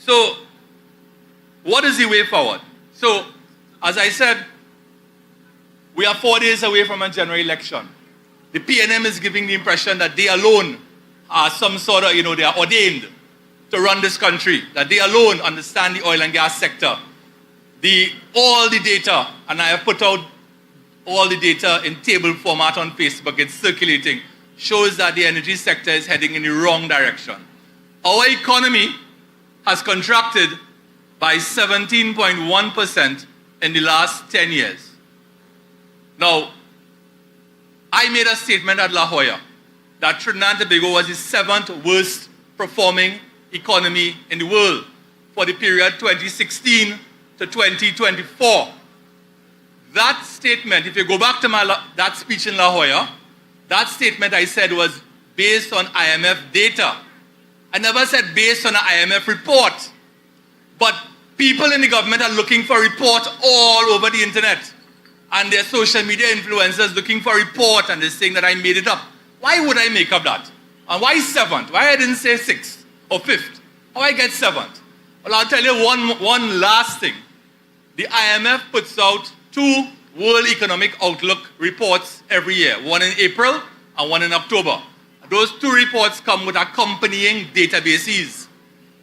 So, what is the way forward? So, as I said, we are 4 days away from a general election. The PNM is giving the impression that they alone are some sort of, they are ordained to run this country, that they alone understand the oil and gas sector. All the data, and I have put out all the data in table format on Facebook, it's circulating, shows that the energy sector is heading in the wrong direction. Our economy has contracted by 17.1% in the last 10 years. Now, I made a statement at La Jolla that Trinidad and Tobago was the 7th worst performing economy in the world for the period 2016 to 2024. That statement, if you go back to that speech in La Jolla, that statement I said was based on IMF data. I never said based on an IMF report. But people in the government are looking for reports all over the internet. And their social media influencers looking for a report, and they're saying that I made it up. Why would I make up that? And why 7th? Why I didn't say 6th or 5th? How I get 7th? Well, I'll tell you one last thing. The IMF puts out 2 World Economic Outlook reports every year, one in April and one in October. Those 2 reports come with accompanying databases.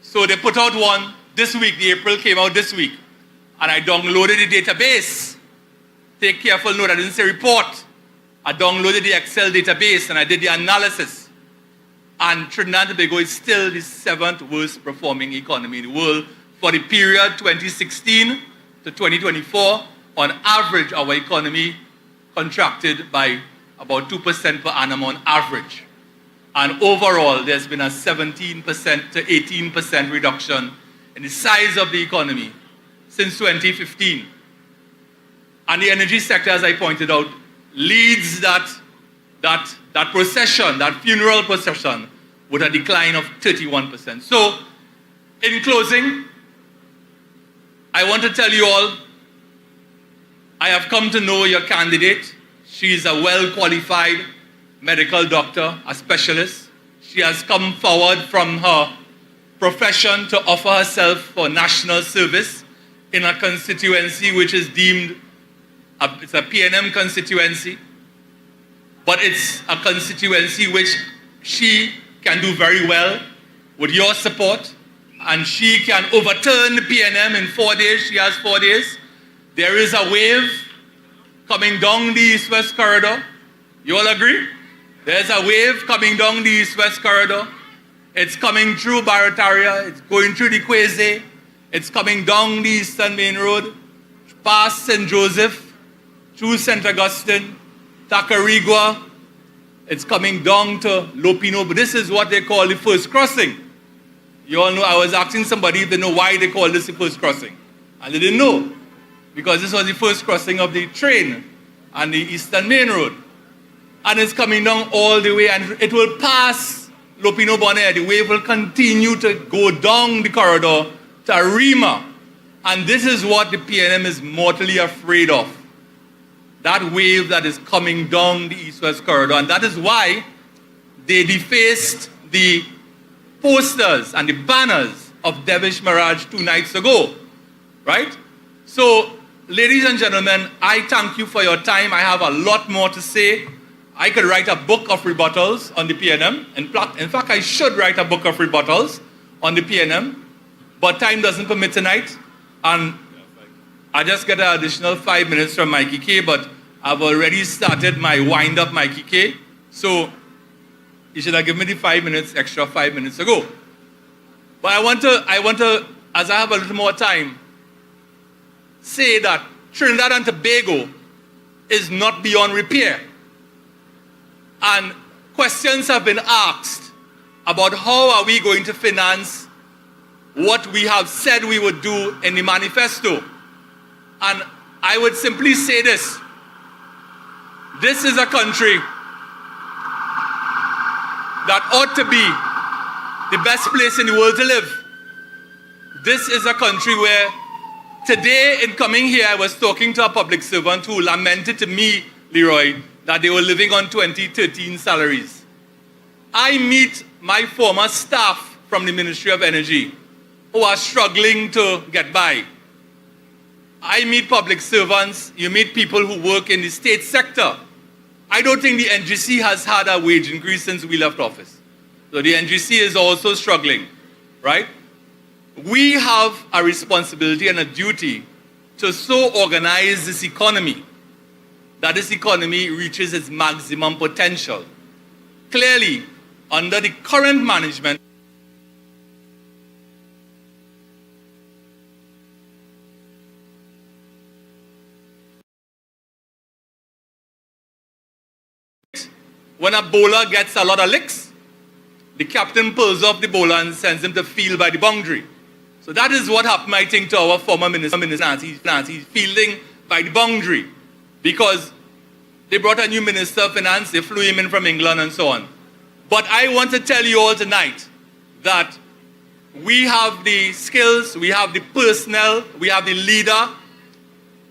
So they put out one this week. The April came out this week. And I downloaded the database. Take careful note, I didn't say report. I downloaded the Excel database and I did the analysis. And Trinidad and Tobago is still the 7th worst performing economy in the world for the period 2016 to 2024. On average, our economy contracted by about 2% per annum on average. And overall, there's been a 17% to 18% reduction in the size of the economy since 2015. And the energy sector, as I pointed out, leads that procession, that funeral procession, with a decline of 31%. So, in closing, I want to tell you all, I have come to know your candidate. She is a well-qualified medical doctor, a specialist. She has come forward from her profession to offer herself for national service in a constituency which is deemed, it's a PNM constituency, but it's a constituency which she can do very well with your support, and she can overturn the PNM in 4 days. She has 4 days. There is a wave coming down the East-West corridor. You all agree? There's a wave coming down the East-West corridor. It's coming through Barataria. It's going through the Kwese. It's coming down the Eastern Main Road, past St. Joseph, through St. Augustine, Tacarigua. It's coming down to Lopinot. But this is what they call the first crossing. You all know, I was asking somebody if they know why they call this the first crossing. And they didn't know. Because this was the first crossing of the train on the Eastern Main Road. And it's coming down all the way, and it will pass Lopinot Bonnet. The wave will continue to go down the corridor to Arima. And this is what the PNM is mortally afraid of. That wave that is coming down the East-West corridor. And that is why they defaced the posters and the banners of Chaitan-Maharaj 2 nights ago. Right? So, ladies and gentlemen, I thank you for your time. I have a lot more to say. I could write a book of rebuttals on the PNM. In fact, I should write a book of rebuttals on the PNM. But time doesn't permit tonight. And I just get an additional 5 minutes from Mikey K. But I've already started my wind-up Mikey K. So, you should have given me the extra 5 minutes ago. But I want to, as I have a little more time, say that Trinidad and Tobago is not beyond repair. And questions have been asked about how are we going to finance what we have said we would do in the manifesto. And I would simply say this. This is a country that ought to be the best place in the world to live. This is a country where today, in coming here, I was talking to a public servant who lamented to me, Leroy, that they were living on 2013 salaries. I meet my former staff from the Ministry of Energy, who are struggling to get by. I meet public servants, you meet people who work in the state sector. I don't think the NGC has had a wage increase since we left office. So the NGC is also struggling, right? We have a responsibility and a duty to so organize this economy that this economy reaches its maximum potential. Clearly, under the current management, when a bowler gets a lot of licks, the captain pulls off the bowler and sends him to field by the boundary. So that is what happened, I think, to our former Minister of Finance. He's fielding by the boundary because they brought a new Minister of Finance, they flew him in from England and so on. But I want to tell you all tonight that we have the skills, we have the personnel, we have the leader.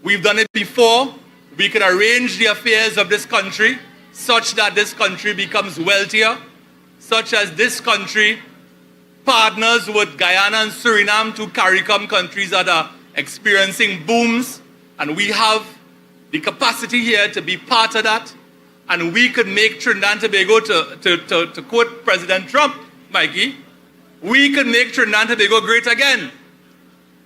We've done it before. We can arrange the affairs of this country such that this country becomes wealthier, such as this country partners with Guyana and Suriname, two CARICOM countries that are experiencing booms, and we have the capacity here to be part of that, and we could make Trinidad and Tobago, to quote President Trump, Mikey, we could make Trinidad and Tobago great again,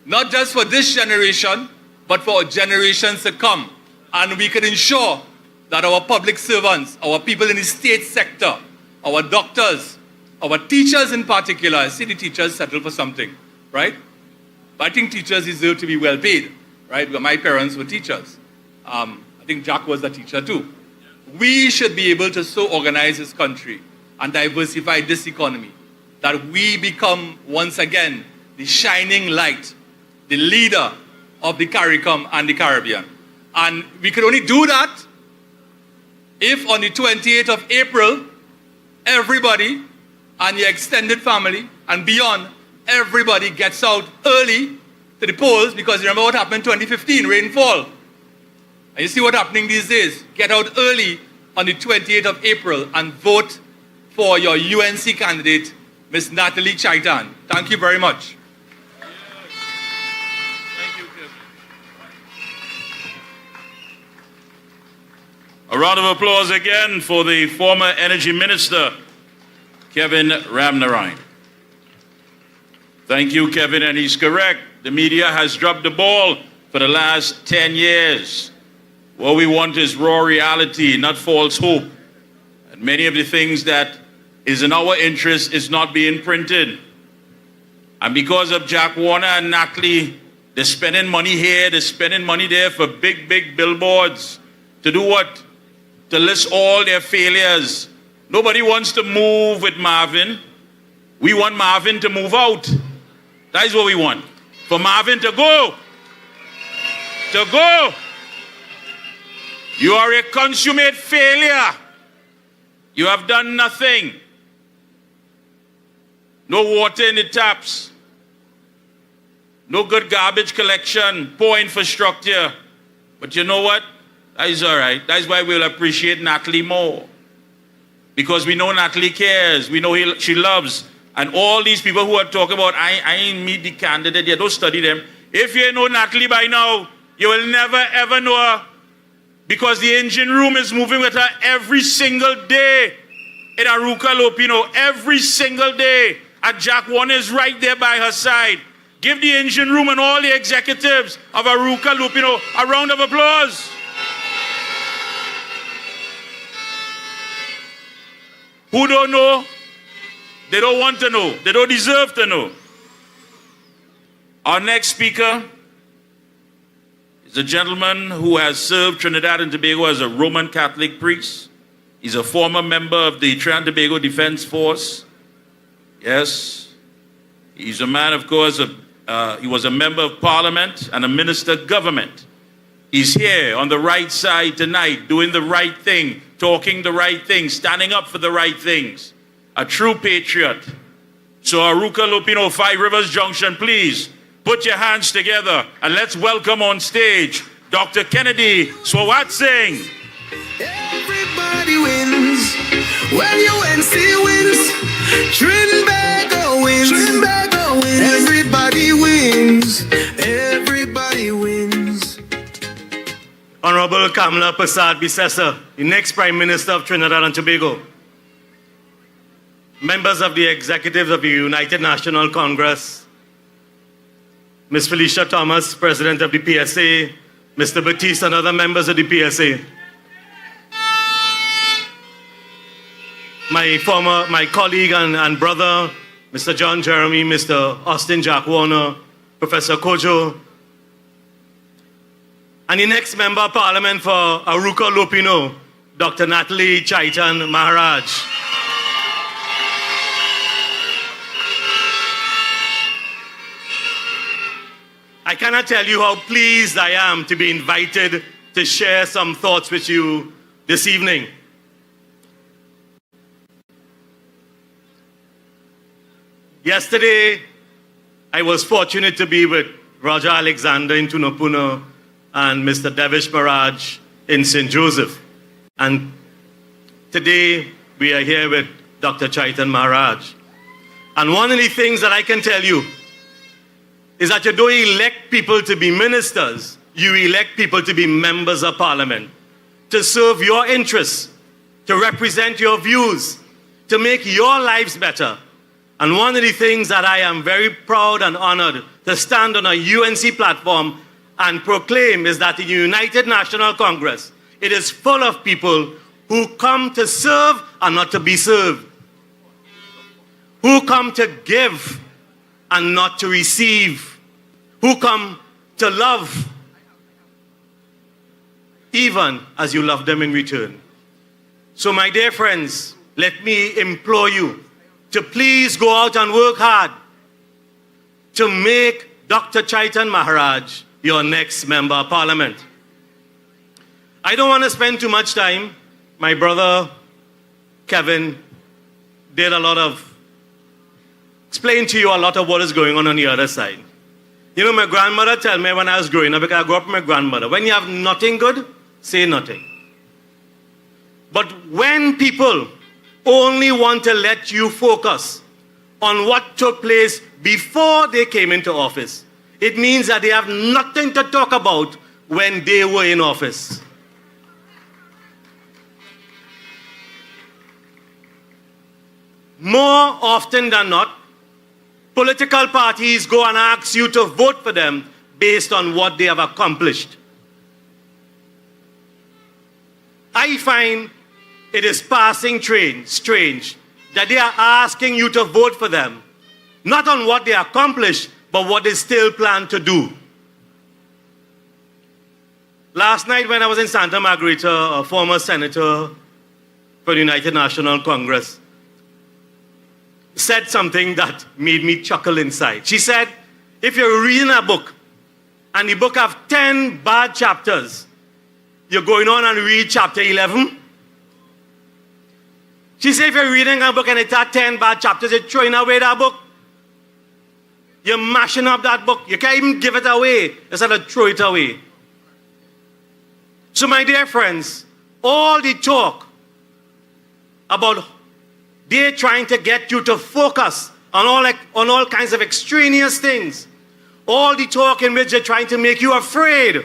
not just for this generation, but for generations to come, and we could ensure that our public servants, our people in the state sector, our doctors, our teachers in particular, I see the teachers settle for something, right? But I think teachers deserve to be well paid, right? My parents were teachers. I think Jack was a teacher too. We should be able to so organize this country and diversify this economy that we become once again the shining light, the leader of the CARICOM and the Caribbean. And we could only do that if on the 28th of April, everybody and your extended family and beyond, everybody gets out early to the polls, because you remember what happened in 2015, rainfall. And you see what's happening these days. Get out early on the 28th of April and vote for your UNC candidate, Miss Natalie Chaitan. Thank you very much. A round of applause again for the former Energy Minister, Kevin Ramnarine. Thank you, Kevin, and he's correct. The media has dropped the ball for the last 10 years. What we want is raw reality, not false hope. And many of the things that is in our interest is not being printed. And because of Jack Warner and Natalie, they're spending money here, they're spending money there for big, big billboards. To do what? To list all their failures. Nobody wants to move with Marvin. We want Marvin to move out. That is what we want. For Marvin to go. To go. You are a consummate failure. You have done nothing. No water in the taps. No good garbage collection. Poor infrastructure. But you know what? That is all right. That is why we'll appreciate Natalie more. Because we know Natalie cares. We know she loves. And all these people who are talking about, I ain't meet the candidate yet, don't study them. If you know Natalie by now, you will never ever know her. Because the engine room is moving with her every single day in Arouca, Lopinot. Every single day. And Jack Warner is right there by her side. Give the engine room and all the executives of Arouca, Lopinot a round of applause. Who don't know? They don't want to know. They don't deserve to know. Our next speaker is a gentleman who has served Trinidad and Tobago as a Roman Catholic priest. He's a former member of the Trinidad and Tobago Defense Force. Yes. He's a man, of course, he was a member of parliament and a minister of government. He's here on the right side tonight, doing the right thing, talking the right thing, standing up for the right things. A true patriot. So Arouca, Lopinot, Five Rivers Junction, please put your hands together and let's welcome on stage Dr. Kennedy Swawat Singh. Everybody wins when UNC wins. Trinbago wins. Trinbago wins. Everybody wins. Everybody wins. Honorable Kamala Prasad Bisesa, the next Prime Minister of Trinidad and Tobago. Members of the executives of the United National Congress, Ms. Felicia Thomas, President of the PSA, Mr. Batiste and other members of the PSA. My colleague and brother, Mr. John Jeremy, Mr. Austin Jack Warner, Professor Kojo, and the next Member of Parliament for Arouca Lopinot, Dr. Natalie Chaitan-Maharaj. I cannot tell you how pleased I am to be invited to share some thoughts with you this evening. Yesterday, I was fortunate to be with Roger Alexander in Tunapuna and Mr. Devish Maharaj in St. Joseph. And today, we are here with Dr. Chaitan-Maharaj. And one of the things that I can tell you is that you don't elect people to be ministers, you elect people to be members of parliament, to serve your interests, to represent your views, to make your lives better. And one of the things that I am very proud and honored to stand on a UNC platform and proclaim is that the United National Congress, it is full of people who come to serve and not to be served, who come to give and not to receive, who come to love even as you love them in return. So my dear friends, let me implore you to please go out and work hard to make Dr. Chaitan-Maharaj your next Member of Parliament. I don't want to spend too much time. My brother, Kevin, did explain to you a lot of what is going on the other side. You know, my grandmother told me when I was growing up, because I grew up with my grandmother, when you have nothing good, say nothing. But when people only want to let you focus on what took place before they came into office, it means that they have nothing to talk about when they were in office. More often than not, political parties go and ask you to vote for them based on what they have accomplished. I find it is passing strange that they are asking you to vote for them, not on what they accomplished, but what they still plan to do. Last night when I was in Santa Margarita, a former senator for the United National Congress said something that made me chuckle inside. She said, if you're reading a book and the book have 10 bad chapters, you're going on and read chapter 11. She said, if you're reading a book and it has 10 bad chapters, you're throwing away that book. You're mashing up that book. You can't even give it away instead of throw it away. So my dear friends, all the talk about they're trying to get you to focus on all kinds of extraneous things, all the talk in which they're trying to make you afraid.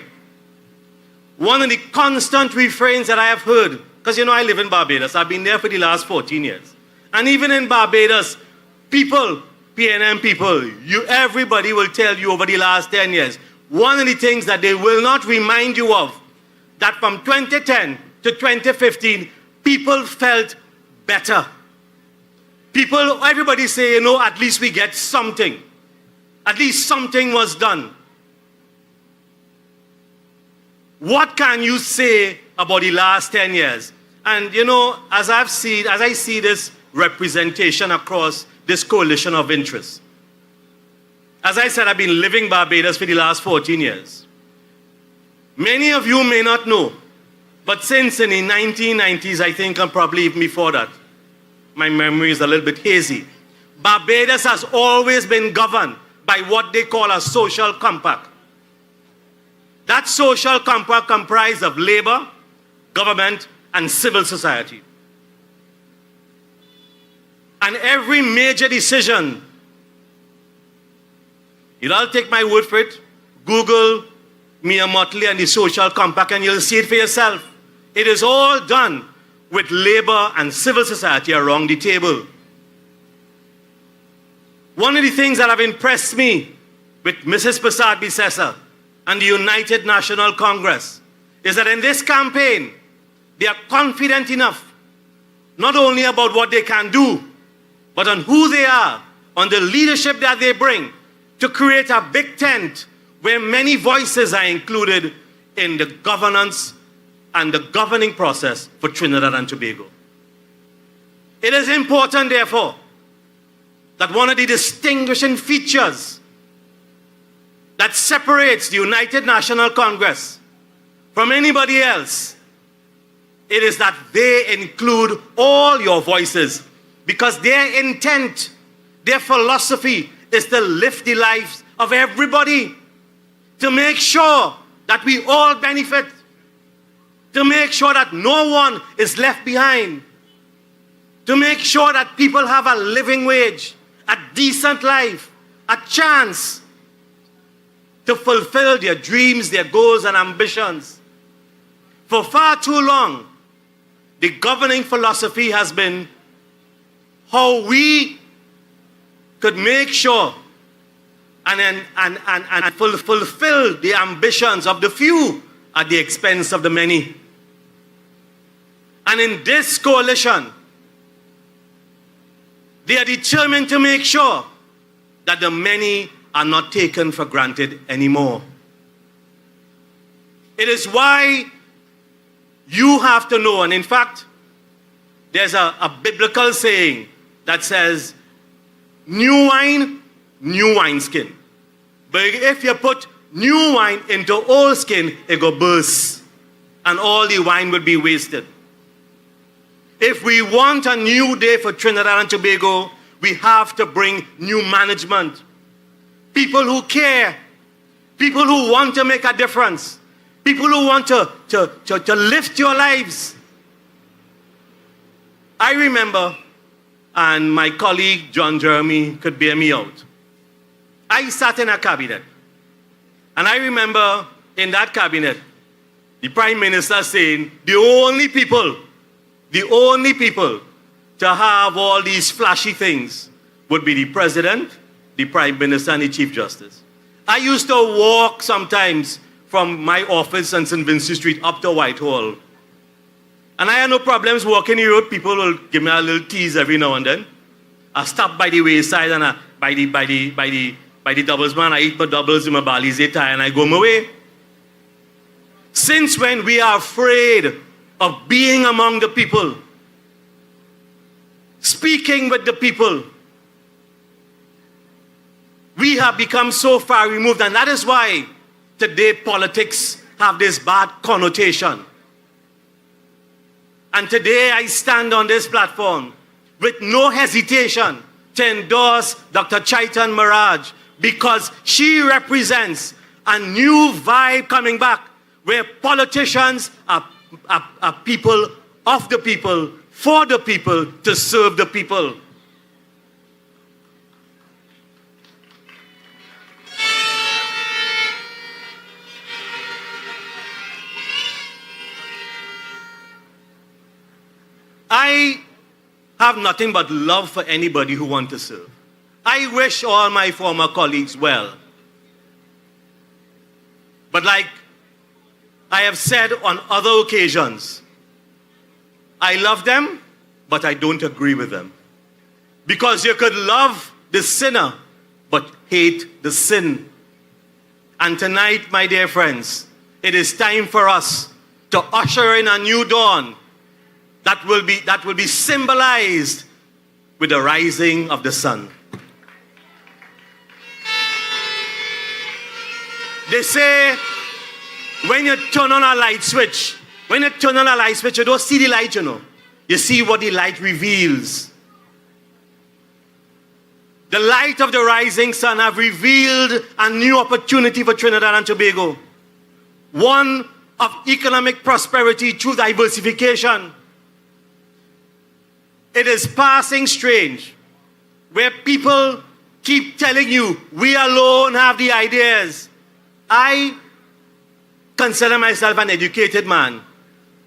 One of the constant refrains that I have heard, because you know I live in Barbados, I've been there for the last 14 years. And even in Barbados, people, PNM people, everybody will tell you over the last 10 years, one of the things that they will not remind you of, that from 2010 to 2015, people felt better. Everybody say, you know, at least we get something. At least something was done. What can you say about the last 10 years? And you know, as I see this representation across this coalition of interests, as I said, I've been living Barbados for the last 14 years. Many of you may not know, but since in the 1990s, I think, and probably even before that, my memory is a little bit hazy, Barbados has always been governed by what they call a social compact. That social compact comprised of labor, government, and civil society. and every major decision, you'll all take my word for it, Google Mia Motley and the Social Compact and you'll see it for yourself. It is all done with labor and civil society around the table. One of the things that have impressed me with Mrs. Prasad Bisesa and the United National Congress is that in this campaign, they are confident enough, not only about what they can do, but on who they are, on the leadership that they bring, to create a big tent where many voices are included in the governance and the governing process for Trinidad and Tobago. It is important, therefore, that one of the distinguishing features that separates the United National Congress from anybody else, it is that they include all your voices, because their intent, their philosophy is to lift the lives of everybody, to make sure that we all benefit, to make sure that no one is left behind, to make sure that people have a living wage, a decent life, a chance to fulfill their dreams, their goals and ambitions. For far too long, the governing philosophy has been how we could make sure and fulfill the ambitions of the few at the expense of the many. And in this coalition, they are determined to make sure that the many are not taken for granted anymore. It is why you have to know, and in fact, there's a biblical saying that says, new wine, new wineskin. But if you put new wine into old skin, it go burst, and all the wine will be wasted. If we want a new day for Trinidad and Tobago, we have to bring new management. People who care, people who want to make a difference, people who want to lift your lives. I remember, and my colleague John Jeremy could bear me out, I sat in a cabinet, and I remember in that cabinet, the Prime Minister saying, the only people to have all these flashy things would be the President, the Prime Minister, and the Chief Justice. I used to walk sometimes from my office on St. Vincent Street up to Whitehall. And I had no problems walking the road. People will give me a little tease every now and then. I stop by the wayside and by the doubles man, I eat my doubles with my Balize tie and I go my way. Since when we are afraid of being among the people, speaking with the people, we have become so far removed, and that is why today politics have this bad connotation. And today I stand on this platform with no hesitation to endorse Dr. Chaitan-Maharaj, because she represents a new vibe coming back where politicians are people of the people, for the people, to serve the people. I have nothing but love for anybody who wants to serve. I wish all my former colleagues well. But like I have said on other occasions, I love them, but I don't agree with them. Because you could love the sinner, but hate the sin. And tonight, my dear friends, it is time for us to usher in a new dawn that will be symbolized with the rising of the sun. They say, when you turn on a light switch, you don't see the light, you know. You see what the light reveals. The light of the rising sun have revealed a new opportunity for Trinidad and Tobago. One of economic prosperity through diversification. It is passing strange where people keep telling you, we alone have the ideas. I consider myself an educated man,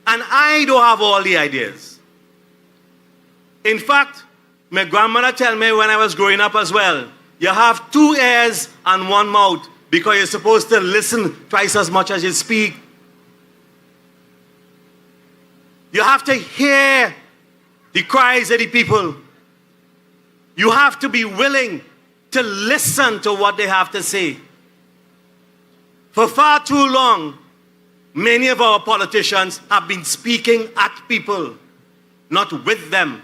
and I don't have all the ideas. In fact, my grandmother told me when I was growing up as well, you have 2 ears and 1 mouth because you're supposed to listen twice as much as you speak. You have to hear the cries of the people. You have to be willing to listen to what they have to say. For far too long, many of our politicians have been speaking at people, not with them.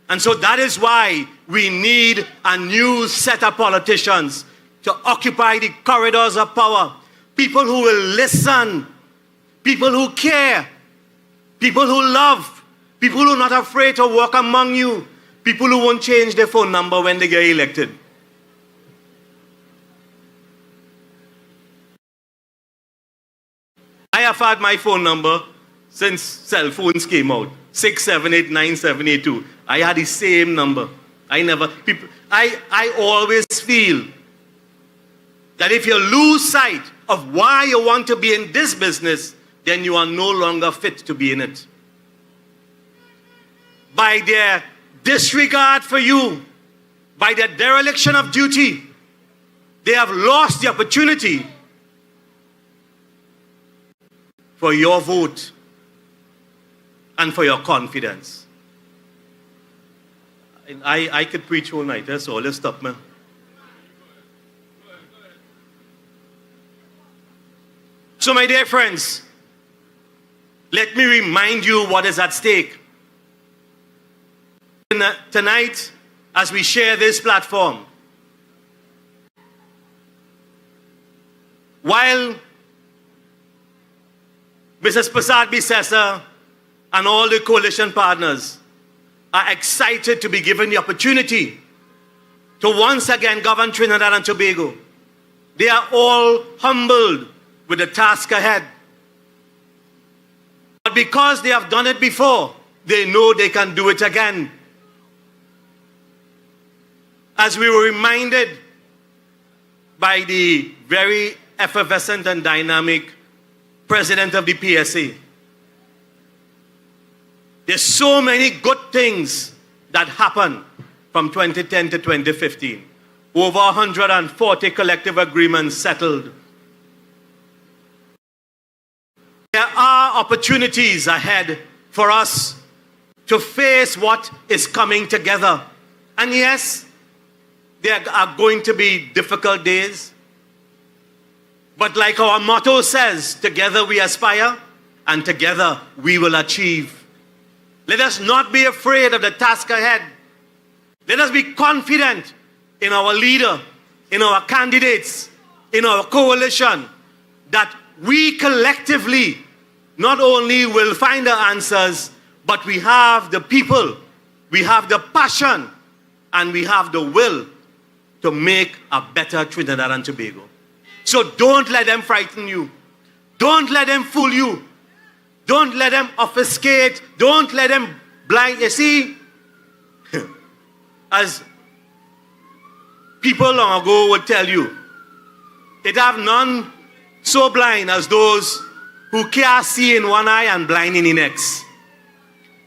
And so that is why we need a new set of politicians to occupy the corridors of power. People who will listen, people who care, people who love, people who are not afraid to walk among you, people who won't change their phone number when they get elected. I have had my phone number since cell phones came out. 6789782. I had the same number. I always feel that if you lose sight of why you want to be in this business, then you are no longer fit to be in it. By their disregard for you, by their dereliction of duty, they have lost the opportunity for your vote and for your confidence. I could preach all night, that's all. Let's stop, man. So, my dear friends, let me remind you what is at stake. Tonight, as we share this platform, while Mrs. Prasad Bisesa and all the coalition partners are excited to be given the opportunity to once again govern Trinidad and Tobago, they are all humbled with the task ahead. But because they have done it before, they know they can do it again. As we were reminded by the very effervescent and dynamic president of the PSA, there's so many good things that happened from 2010 to 2015. Over 140 collective agreements settled. There are opportunities ahead for us to face what is coming together. And yes, there are going to be difficult days. But like our motto says, together we aspire and together we will achieve. Let us not be afraid of the task ahead. Let us be confident in our leader, in our candidates, in our coalition, that we collectively not only will find the answers, but we have the people, we have the passion, and we have the will to make a better Trinidad and Tobago. So don't let them frighten you. Don't let them fool you. Don't let them obfuscate. Don't let them blind. You see, as people long ago would tell you, it have none so blind as those who can't see in one eye and blind in the next.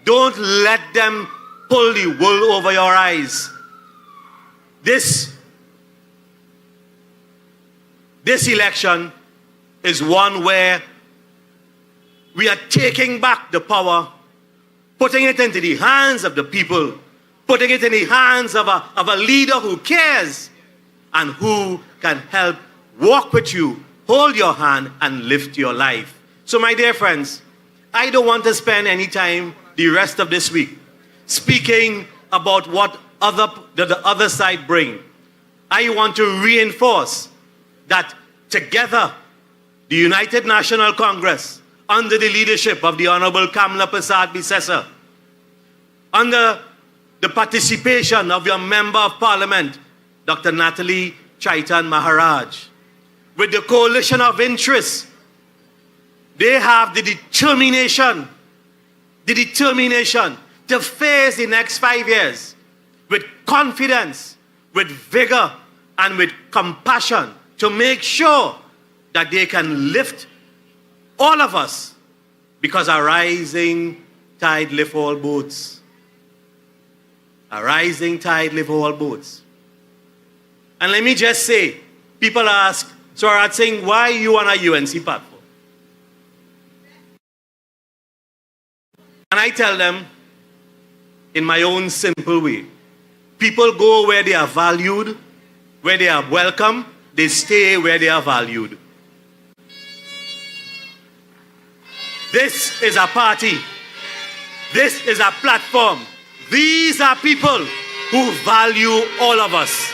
Don't let them pull the wool over your eyes. This election is one where we are taking back the power, putting it into the hands of the people, putting it in the hands of a leader who cares and who can help walk with you, hold your hand, and lift your life. So, my dear friends, I don't want to spend any time the rest of this week speaking about what the other side bring. I want to reinforce that together, the United National Congress, under the leadership of the Honorable Kamla Prasad Bisesa, under the participation of your Member of Parliament, Dr. Natalie Chaitan-Maharaj, with the coalition of interests, they have the determination to face the next 5 years with confidence, with vigor, and with compassion to make sure that they can lift all of us, because a rising tide lifts all boats. A rising tide lifts all boats. And let me just say, people ask, Swaraj Singh, why are you on a UNC platform? And I tell them, in my own simple way, people go where they are valued, where they are welcome, they stay where they are valued. This is a party. This is a platform. These are people who value all of us.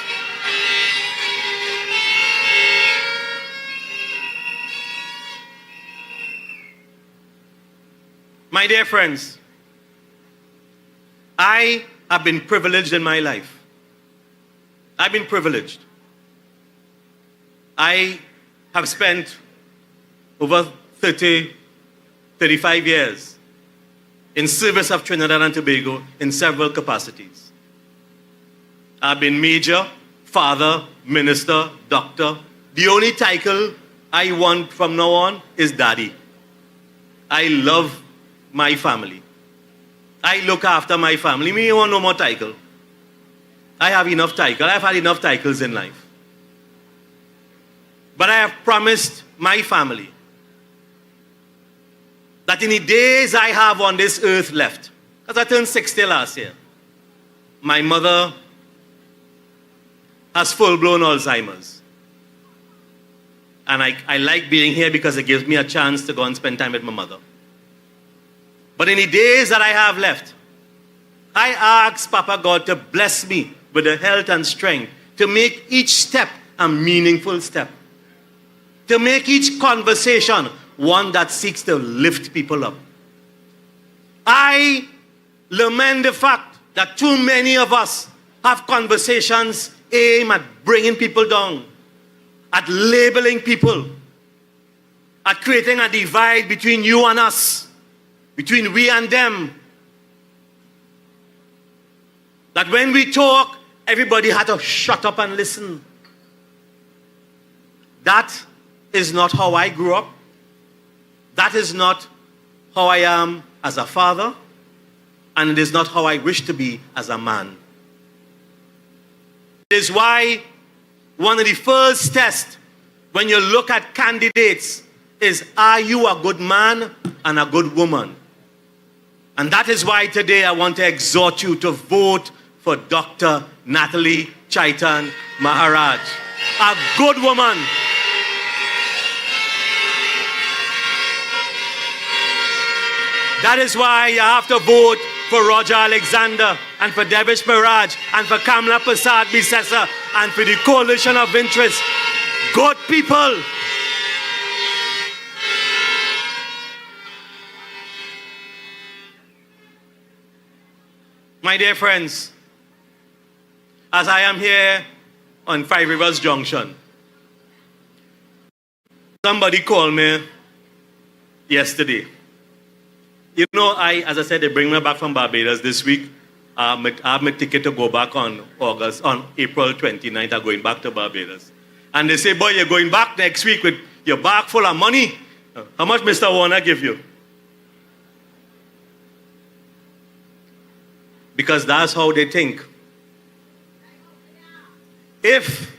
My dear friends, I have been privileged in my life. I've been privileged. I have spent over 35 years in service of Trinidad and Tobago in several capacities. I've been major, father, minister, doctor. The only title I want from now on is daddy. I love my family. I look after my family. Me want no more title. I have enough title. I've had enough titles in life. But I have promised my family that in the days I have on this earth left, because I turned 60 last year, my mother has full-blown Alzheimer's. And I like being here because it gives me a chance to go and spend time with my mother. But in the days that I have left, I ask Papa God to bless me with the health and strength to make each step a meaningful step. To make each conversation one that seeks to lift people up. I lament the fact that too many of us have conversations aimed at bringing people down, at labeling people, at creating a divide between you and us, between we and them. That when we talk, everybody had to shut up and listen. That is not how I grew up. That is not how I am as a father, and it is not how I wish to be as a man. It is why one of the first tests when you look at candidates is, are you a good man and a good woman? And that is why today I want to exhort you to vote for Dr. Natalie Chaitan-Maharaj, a good woman. That is why you have to vote for Roger Alexander and for Devish Maharaj and for Kamla Prasad Bisesa and for the coalition of interest. Good people. My dear friends, as I am here on Five Rivers Junction, somebody called me yesterday. You know, as I said, they bring me back from Barbados this week. I have my ticket to go back on April 29th. I'm going back to Barbados. And they say, boy, you're going back next week with your bag full of money. How much Mr. Warner give you? Because that's how they think. If,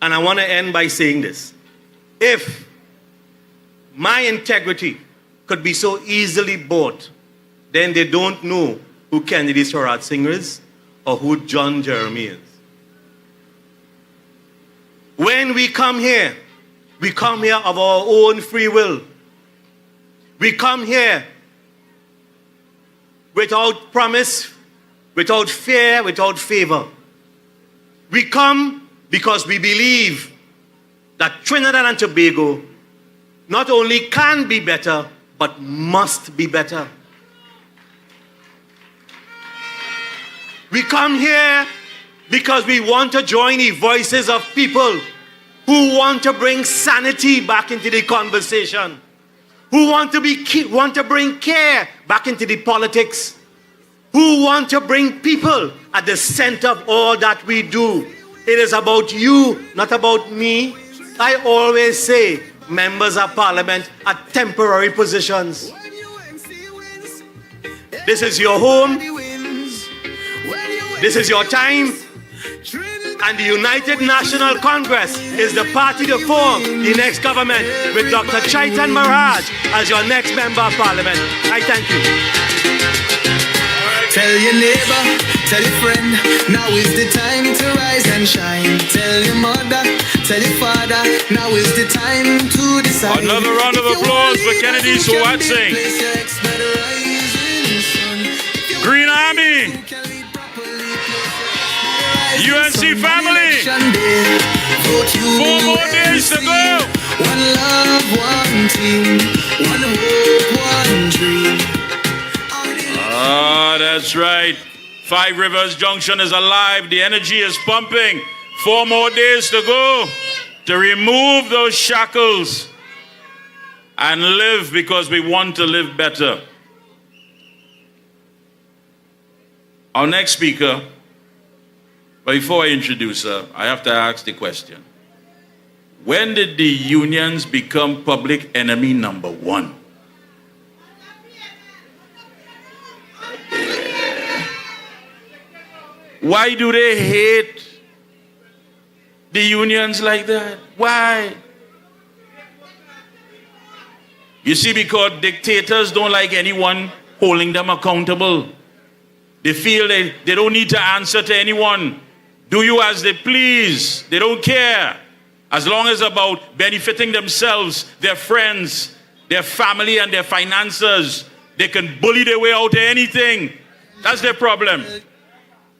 and I want to end by saying this, if my integrity could be so easily bought, then they don't know who Kennedy Swaraj Singh is or who John Jeremy is. When we come here of our own free will. We come here without promise, without fear, without favor. We come because we believe that Trinidad and Tobago not only can be better, but must be better. We come here because we want to join the voices of people who want to bring sanity back into the conversation, who want to bring care back into the politics, who want to bring people at the center of all that we do. It is about you, not about me. I always say members of parliament are temporary positions. This is your home. This is your time. And the United National Congress is the party to form the next government with Dr. Chaitan-Maharaj as your next member of parliament. I thank you. Tell your neighbor, tell your friend, now is the time to rise and shine. Tell your mother, tell your father, now is the time to decide. Another round of applause for Kennedy Swatsing. Green Army, UNC family, 4 more days to go. One love, one team, one hope, one dream. Ah, that's right. 5 Rivers Junction is alive. The energy is pumping. 4 more days to go to remove those shackles and live because we want to live better. Our next speaker, but before I introduce her, I have to ask the question. When did the unions become public enemy number 1? Why do they hate the unions like that? Why? You see, because dictators don't like anyone holding them accountable. They feel they don't need to answer to anyone. Do you as they please. They don't care. As long as it's about benefiting themselves, their friends, their family, and their finances, they can bully their way out of anything. That's their problem.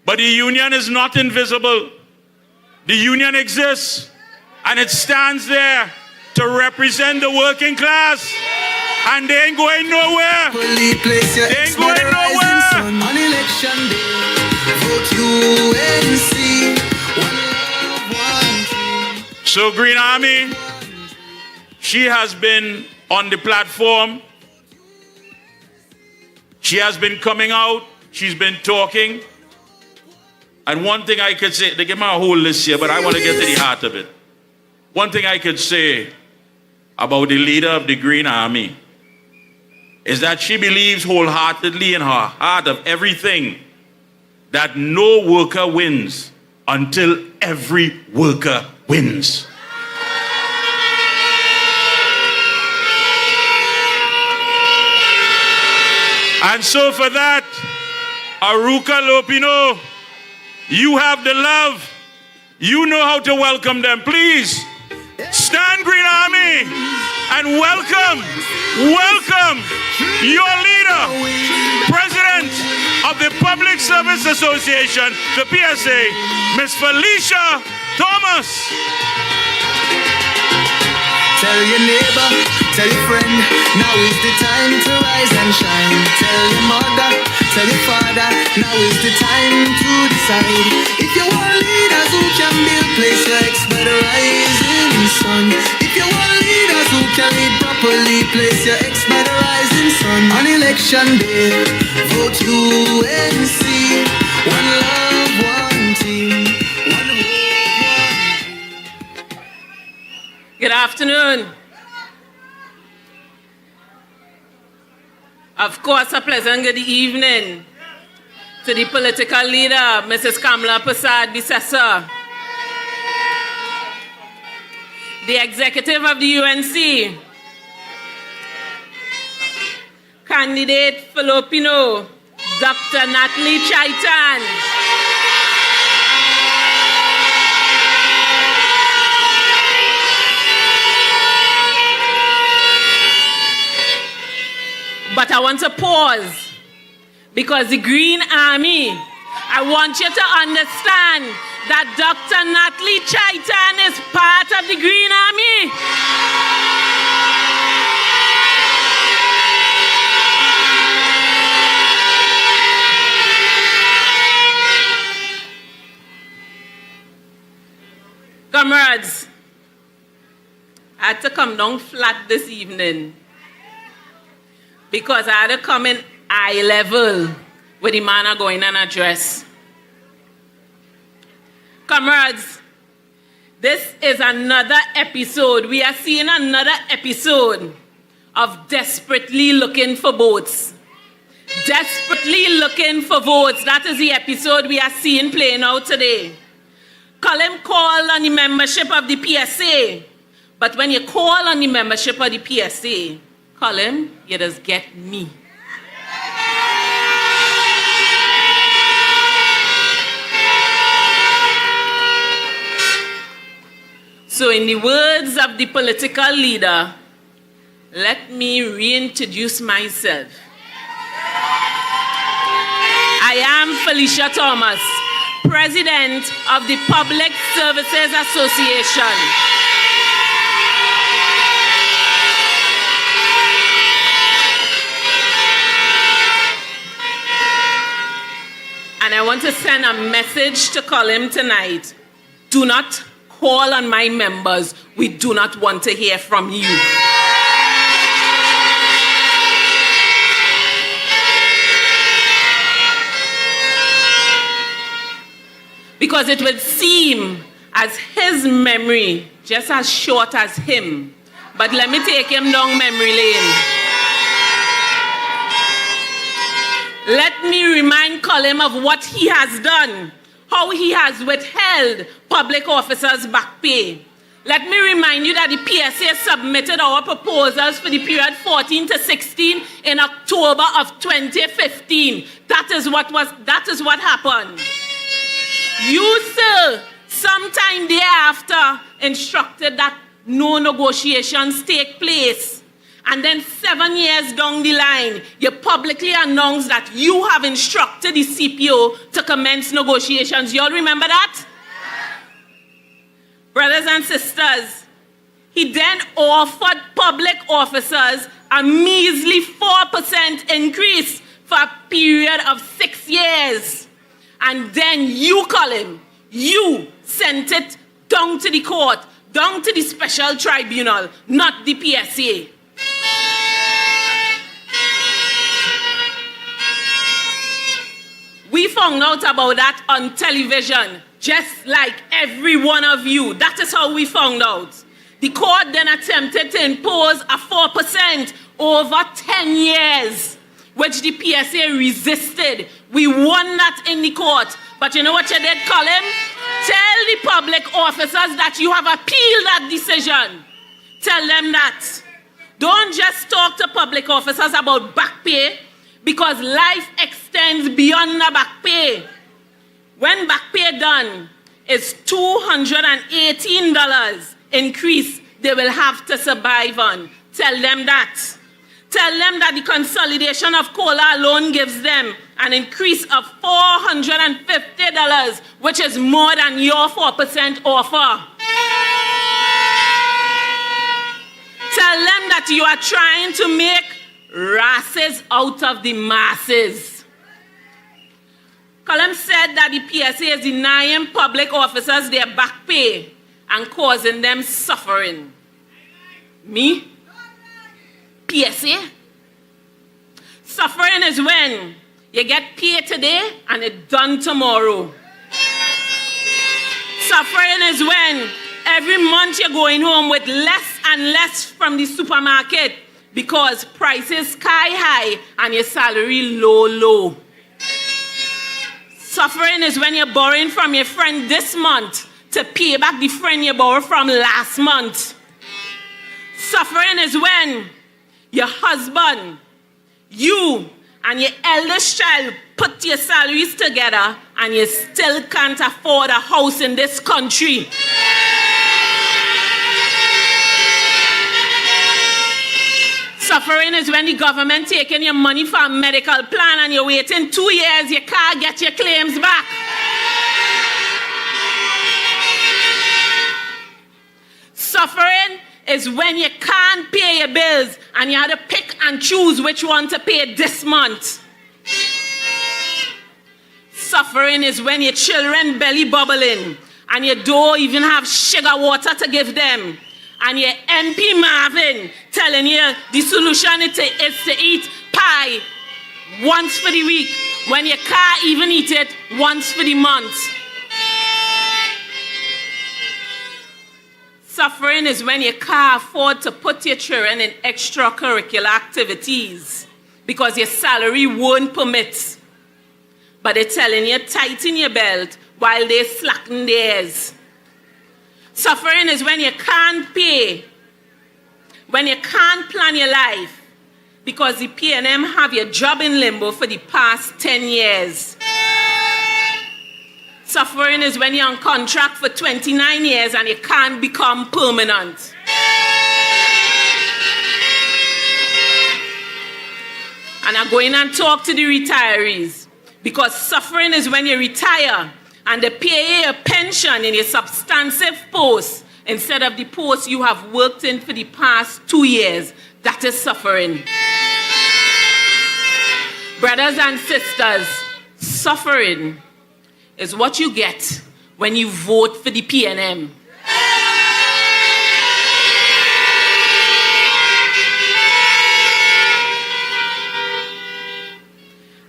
But the union is not invisible. The union exists, and it stands there to represent the working class. And they ain't going nowhere. They ain't going nowhere. On election day, vote UNC. One love, one dream. So Green Army, she has been on the platform. She has been coming out. She's been talking. And one thing I could say, they give me a whole list here, but I want to get to the heart of it. One thing I could say about the leader of the Green Army is that she believes wholeheartedly in her heart of everything that no worker wins until every worker wins. And so for that, Arouca, Lopinot, you have the love. You know how to welcome them. Please stand, Green Army, and welcome your leader, President of the Public Service Association, the PSA, Miss Felicia Thomas. Tell your neighbor, tell your friend, now is the time to rise and shine. Tell your mother, tell your father, now is the time to decide. If you want leaders who can build, place your ex by the rising sun. If you want leaders who can lead properly, place your ex by the rising sun. On election day, vote UNC. One love, one team, one hope, one dream. Good afternoon. Of course, a pleasant good evening to the political leader, Mrs. Kamala Prasad Bisesa, the executive of the UNC, candidate for Lopinot, Dr. Natalie Chaitan, but I want to pause because the Green Army, I want you to understand that Dr. Natalie Chaitan is part of the Green Army. Comrades, I had to come down flat this evening because I had to come in eye level with the man are going and address. Comrades, this is another episode. We are seeing another episode of desperately looking for votes. Desperately looking for votes. That is the episode we are seeing playing out today. Colin called on the membership of the PSA. But when you call on the membership of the PSA, Colin, you just get me. So in the words of the political leader, let me reintroduce myself. I am Felicia Thomas, President of the Public Services Association. And I want to send a message to Colin tonight. Do not call on my members. We do not want to hear from you. Because it would seem as his memory, just as short as him. But let me take him down memory lane. Let me remind Colin of what he has done, how he has withheld public officers' back pay. Let me remind you that the PSA submitted our proposals for the period 14 to 16 in October of 2015. That is what happened. You, sir, sometime thereafter instructed that no negotiations take place. And then 7 years down the line, you publicly announced that you have instructed the CPO to commence negotiations. You all remember that? Brothers and sisters, he then offered public officers a measly 4% increase for a period of 6 years. And then you, Colin, you sent it down to the court, down to the special tribunal, not the PSA. We found out about that on television, just like every one of you. That is how we found out. The court then attempted to impose a 4% over 10 years, which the PSA resisted. We won that in the court. But you know what you did, Colin? Tell the public officers that you have appealed that decision. Tell them that. Don't just talk to public officers about back pay, because life extends beyond the back pay. When back pay done is $218 increase they will have to survive on. Tell them that. Tell them that the consolidation of COLA alone gives them an increase of $450, which is more than your 4% offer. Tell them that you are trying to make races out of the masses. Colin said that the PSA is denying public officers their back pay and causing them suffering. Me? PSA? Suffering is when you get paid today and it's done tomorrow. Suffering is when every month you're going home with less and less from the supermarket because prices sky high and your salary low. Suffering is when you're borrowing from your friend this month to pay back the friend you borrowed from last month. Suffering is when your husband, you, and your eldest child put your salaries together and you still can't afford a house in this country. Suffering is when the government taking your money for a medical plan and you're waiting 2 years, you can't get your claims back. Suffering is when you can't pay your bills and you have to pick and choose which one to pay this month. Suffering is when your children belly bubbling and you don't even have sugar water to give them. And your MP Marvin telling you the solution is to eat pie once for the week when your car even eat it once for the month. Suffering is when you can't afford to put your children in extracurricular activities because your salary won't permit. But they're telling you tighten your belt while they slacken theirs. Suffering is when you can't pay, when you can't plan your life because the P&M have your job in limbo for the past 10 years. Suffering is when you're on contract for 29 years and you can't become permanent. And I go in and talk to the retirees because suffering is when you retire and they pay you a pension in a substantive post instead of the post you have worked in for the past 2 years. That is suffering. Brothers and sisters, suffering is what you get when you vote for the P&M.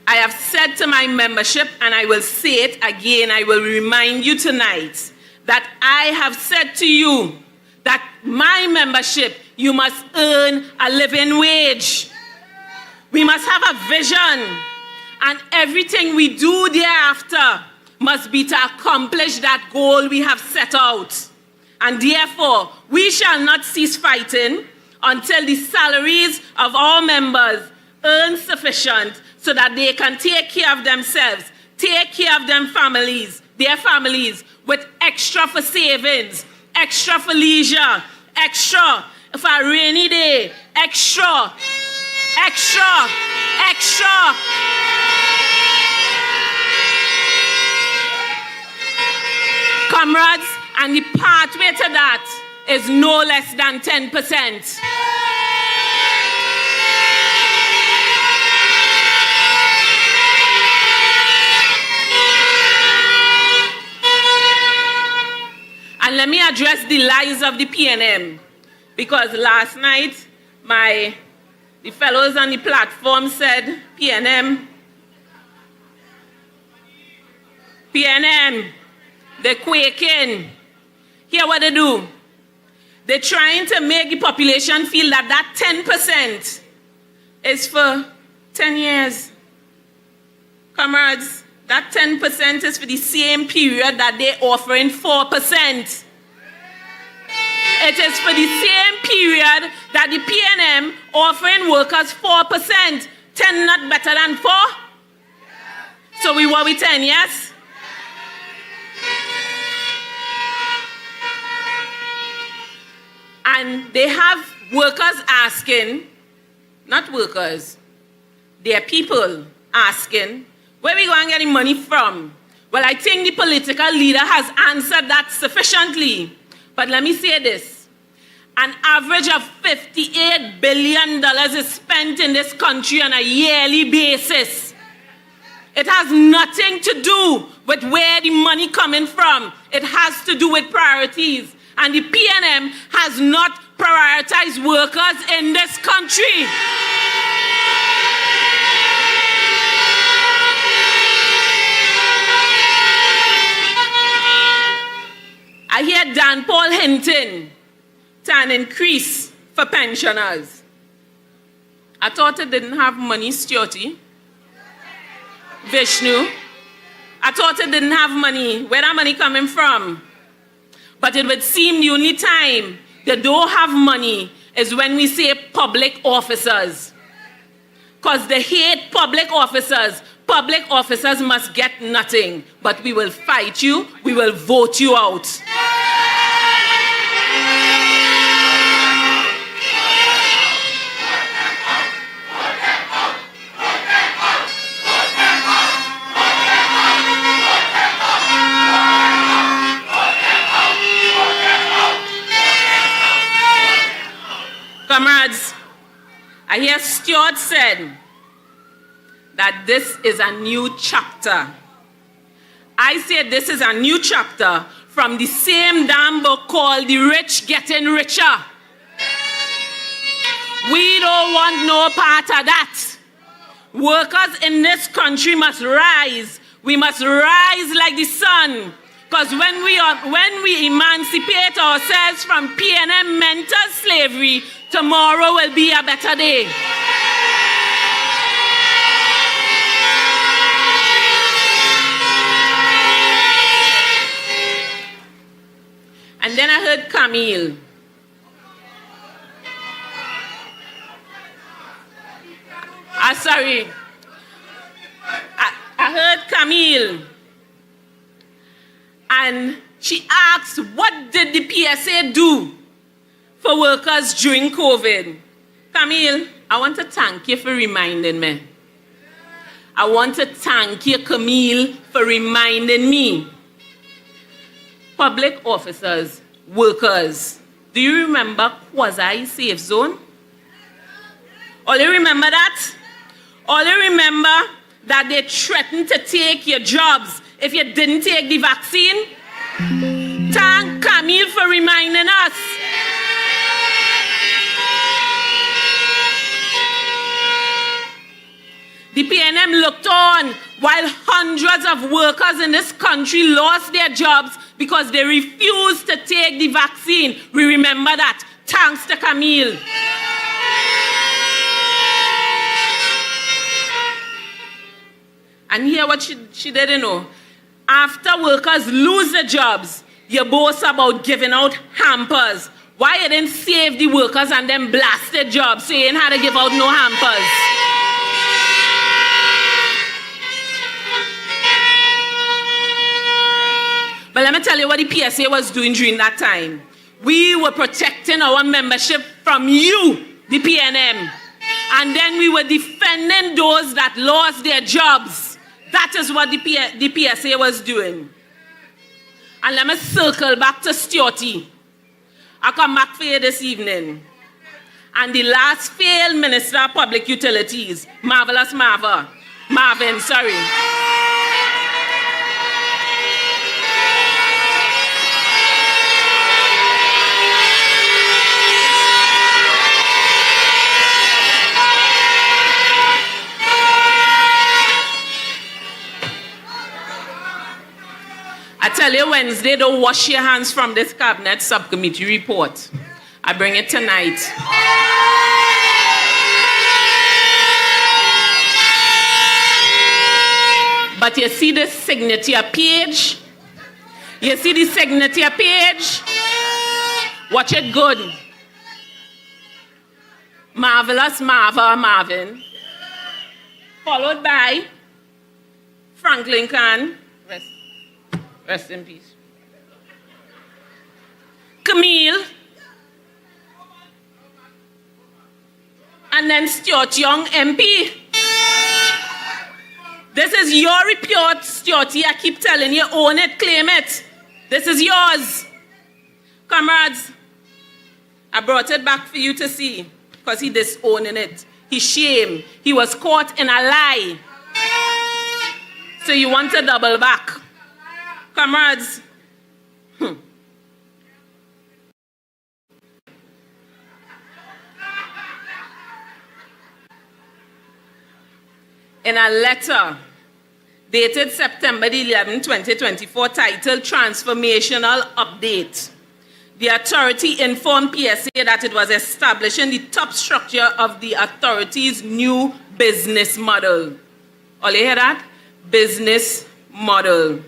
I have said to my membership, and I will say it again, I will remind you tonight, that I have said to you that my membership, you must earn a living wage. We must have a vision, and everything we do thereafter must be to accomplish that goal we have set out. And therefore, we shall not cease fighting until the salaries of our members earn sufficient so that they can take care of themselves, take care of their families, with extra for savings, extra for leisure, extra for a rainy day, extra. Comrades, and the pathway to that is no less than 10%. And let me address the lies of the P&M, because last night the fellows on the platform said P&M, they're quaking. Hear what they do. They're trying to make the population feel that 10% is for 10 years. Comrades, that 10% is for the same period that they're offering 4%. It is for the same period that the P&M offering workers 4%. 10 not better than 4? So we were with 10, yes? And they have workers asking, not workers, they are people asking, where we going to get the money from? Well, I think the political leader has answered that sufficiently. But let me say this. An average of $58 billion is spent in this country on a yearly basis. It has nothing to do with where the money coming from. It has to do with priorities. And the P&M has not prioritized workers in this country. I hear Dan Paul hinting to an increase for pensioners. I thought it didn't have money, Stuarty. Vishnu. I thought it didn't have money. Where that money coming from? But it would seem the only time they don't have money is when we say public officers. Because they hate public officers. Public officers must get nothing. But we will fight you. We will vote you out. Comrades, I hear Stuart said that this is a new chapter. I say this is a new chapter from the same damn book called The Rich Getting Richer. We don't want no part of that. workers in this country must rise. We must rise like the sun. Because when we emancipate ourselves from P&M mental slavery, tomorrow will be a better day. And then I heard Camille. I heard Camille. And she asked, what did the PSA do for workers during COVID? Camille, I want to thank you for reminding me. I want to thank you, Camille, for reminding me. Public officers, workers, do you remember quasi-safe zone? All you remember that? All you remember that they threatened to take your jobs if you didn't take the vaccine? Thank Camille for reminding us. The PNM looked on while hundreds of workers in this country lost their jobs because they refused to take the vaccine. We remember that. Thanks to Camille. And hear what she didn't know. After workers lose their jobs, you boast about giving out hampers. Why you didn't save the workers and then blast their jobs so you ain't had to give out no hampers? But let me tell you what the PSA was doing during that time. We were protecting our membership from you, the PNM. And then we were defending those that lost their jobs. That is what the PSA was doing. And let me circle back to Stuarty. I'll come back for you this evening. And the last failed Minister of Public Utilities, Marvin, sorry. I tell you, Wednesday, don't wash your hands from this cabinet subcommittee report. I bring it tonight. But you see the signature page? You see the signature page? Watch it good. Marvelous Marvin. Followed by Franklin Khan. Rest in peace. Camille. And then Stuart Young, MP. This is your report, Stuarty. I keep telling you, own it, claim it. This is yours. Comrades, I brought it back for you to see because he disowning it. He shamed. He was caught in a lie. So you want to double back. Comrades, in a letter dated September 11, 2024, titled Transformational Update, the authority informed PSA that it was establishing the top structure of the authority's new business model. All you hear that? Business model.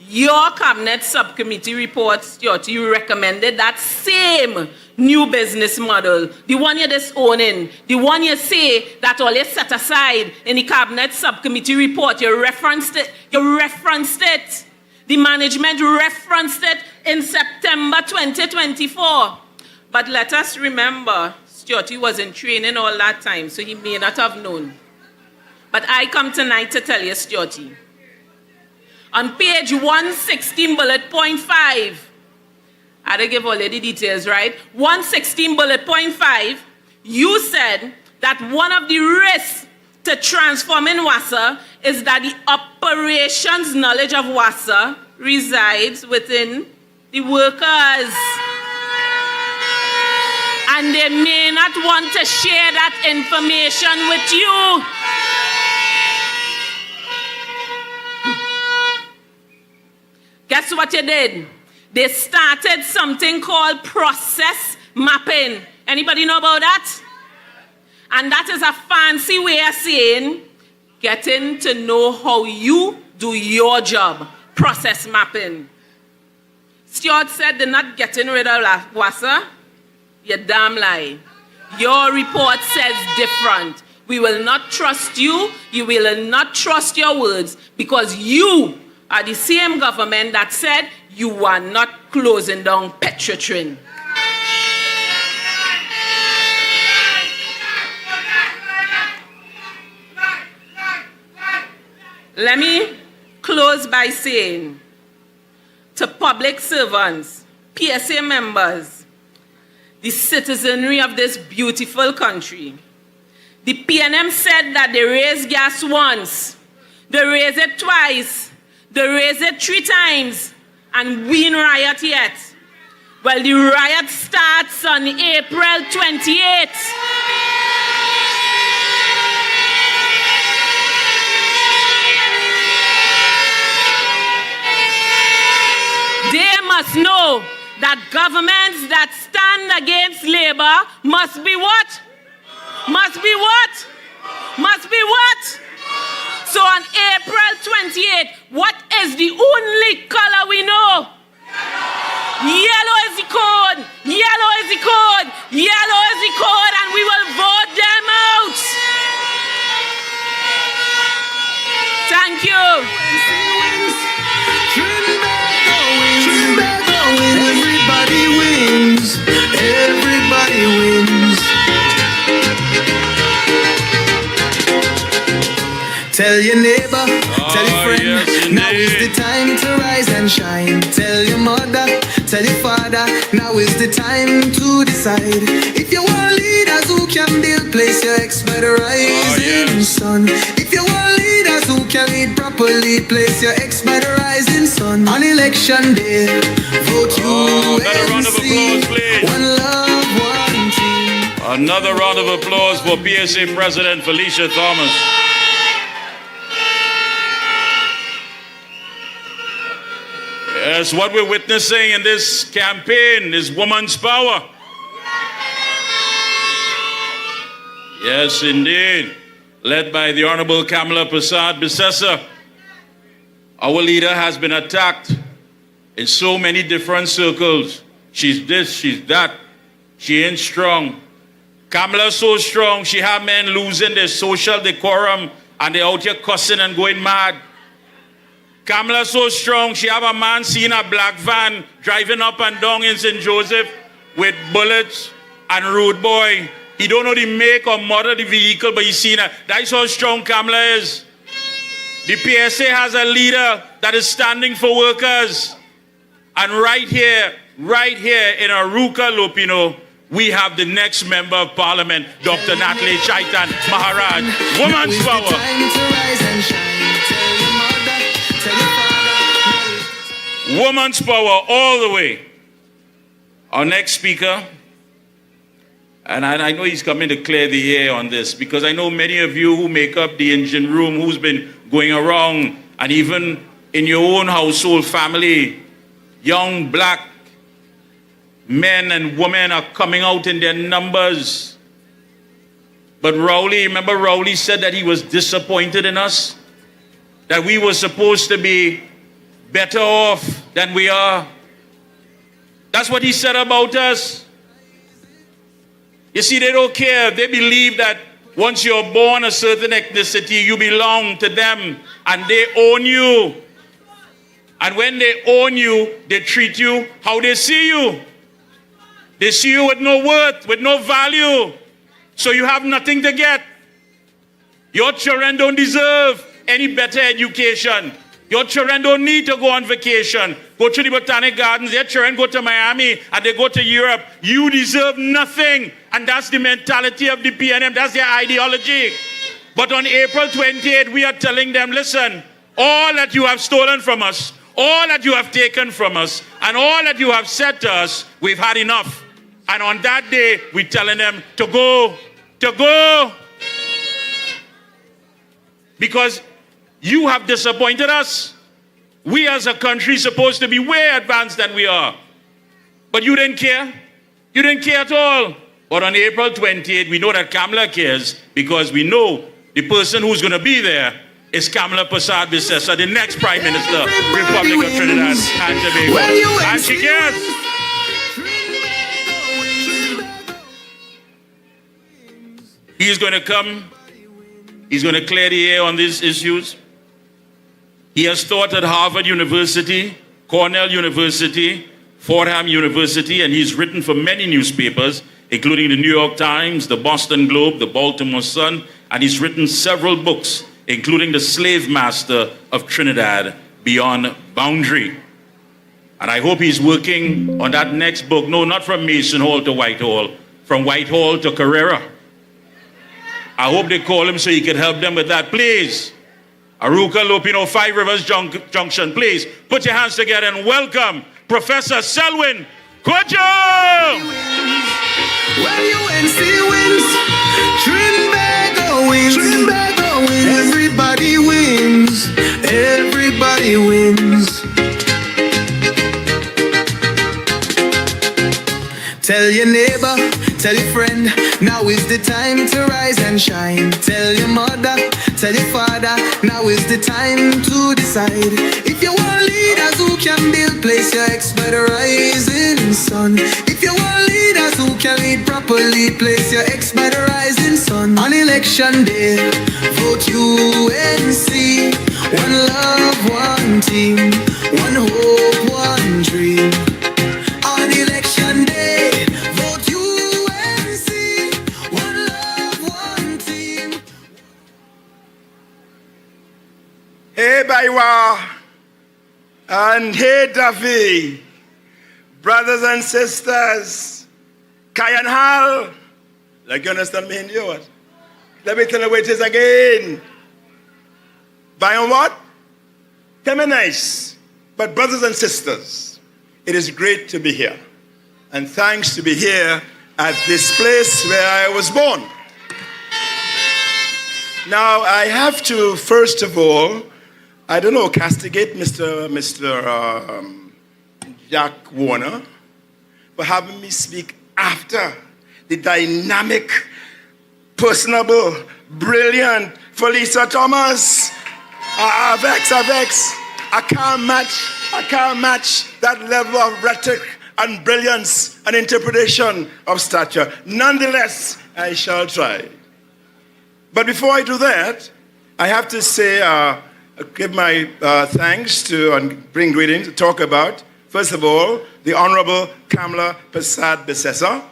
Your cabinet subcommittee report, Stuart, you recommended that same new business model, the one you're disowning, the one you say that all you set aside in the cabinet subcommittee report, you referenced it. The management referenced it in September 2024. But let us remember, Stuart, he was in training all that time, so he may not have known. But I come tonight to tell you, Stuarty. On page 116, bullet point 5, I had to give all you the details, right? 116, bullet point 5, you said that one of the risks to transforming WASA is that the operations knowledge of WASA resides within the workers. And they may not want to share that information with you. Guess what you did? They started something called process mapping. Anybody know about that? And that is a fancy way of saying getting to know how you do your job. Process mapping. Stuart said they're not getting rid of Wassa. You damn lie. Your report says different. We will not trust you. You will not trust your words because you are the same government that said you are not closing down Petrotrin. Let me close by saying to public servants, PSA members, the citizenry of this beautiful country, the PNM said that they raised gas once, they raised it twice, they raised it 3 times, and we in riot yet. Well, the riot starts on April 28th. They must know that governments that stand against labor must be what? Must be what? Must be what? So on April 28th, what is the only color we know? Yellow is the code. Yellow is the code. Yellow is the code, and we will vote them out. Thank you. Everybody wins. Everybody wins. Tell your neighbor, tell your friend, yes, now is the time to rise and shine. Tell your mother, tell your father, now is the time to decide. If you want leaders who can build, place your ex by the rising sun. If you want leaders who can lead properly, place your ex by the rising sun. On election day, vote another round of UNC. applause, please. One love, one team. Another round of applause for PSA President Felicia Thomas. Yes, what we're witnessing in this campaign is woman's power. Yes, indeed. Led by the Honorable Kamala Prasad Bissessa. Our leader has been attacked in so many different circles. She's this, she's that. She ain't strong. Kamala's so strong, she had men losing their social decorum and they out here cussing and going mad. Kamala so strong, she have a man seeing a black van driving up and down in St. Joseph with bullets and rude boy. He don't know the make or model of the vehicle, but he's seen it. That's how strong Kamala is. The PSA has a leader that is standing for workers. And right here in Arouca, Lopinot, we have the next member of parliament, Dr. Natalie Chaitan-Maharaj. Woman's power. Woman's power all the way. Our next speaker, and I know he's coming to clear the air on this because I know many of you who make up the engine room who's been going around and even in your own household family, young black men and women are coming out in their numbers. But Rowley, remember Rowley said that he was disappointed in us? That we were supposed to be better off than we are. That's what he said about us. You see, they don't care. They believe that once you're born a certain ethnicity, you belong to them and they own you. And when they own you, they treat you how they see you. They see you with no worth, with no value. So you have nothing to get. Your children don't deserve any better education. Your children don't need to go on vacation. Go to the Botanic Gardens. Their children go to Miami and they go to Europe. You deserve nothing. And that's the mentality of the PNM. That's their ideology. But on April 28th, we are telling them, listen, all that you have stolen from us, all that you have taken from us, and all that you have said to us, we've had enough. And on that day, we're telling them to go. To go. Because you have disappointed us. We as a country supposed to be way advanced than we are. But you didn't care. You didn't care at all. But on April 28th, we know that Kamala cares because we know the person who's going to be there is Kamala Persad-Bissessar, the next Prime Minister, Republic of Trinidad and Tobago. And she cares. He's going to come. He's going to clear the air on these issues. He has taught at Harvard University, Cornell University, Fordham University, and he's written for many newspapers, including the New York Times, the Boston Globe, the Baltimore Sun, and he's written several books, including The Slave Master of Trinidad, Beyond Boundary. And I hope he's working on that next book. No, not from Mason Hall to Whitehall, from Whitehall to Carrera. I hope they call him so he can help them with that. Please, Arouca, Lopinot, Five Rivers Junction, please put your hands together and welcome Professor Selwyn Kojo. Well, UNC wins, Trinbago wins, Trinbago wins. Everybody wins, everybody wins. Tell your neighbor, tell your friend, now is the time to rise and shine. Tell your mother, tell your father, now is the time to decide. If you want leaders who can build, place your ex by the rising sun. If you want leaders who can lead properly, place your ex by the rising sun. On election day, vote UNC. One love, one team, one hope, one dream. On election day, vote UNC. One love, one team. Hey, Baiwa, and hey, Duffy, brothers and sisters, Kai and Hal, like you understand me in you, what? Let me tell you what it is again. Bayon what? Tell me nice, but brothers and sisters, it is great to be here, and thanks to be here at this place where I was born. Now, I have to, first of all, I don't know, castigate Mr. Jack Warner for having me speak after the dynamic, personable, brilliant Felisa Thomas. Avex. I can't match that level of rhetoric and brilliance and interpretation of stature. Nonetheless, I shall try. But before I do that, I have to say, give my thanks to and bring greetings to talk about, first of all, the Honorable Kamala Persad-Bissessar,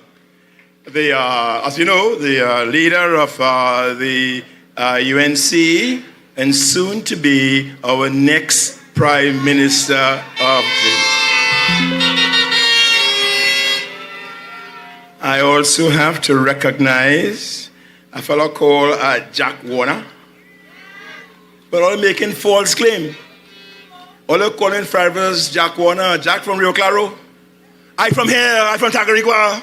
as you know, the leader of the UNC, and soon to be our next Prime Minister of the... I also have to recognize a fellow called Jack Warner, but all making false claim. All they're calling drivers Jack Warner, Jack from Rio Claro. I from here, I from Tagarigua.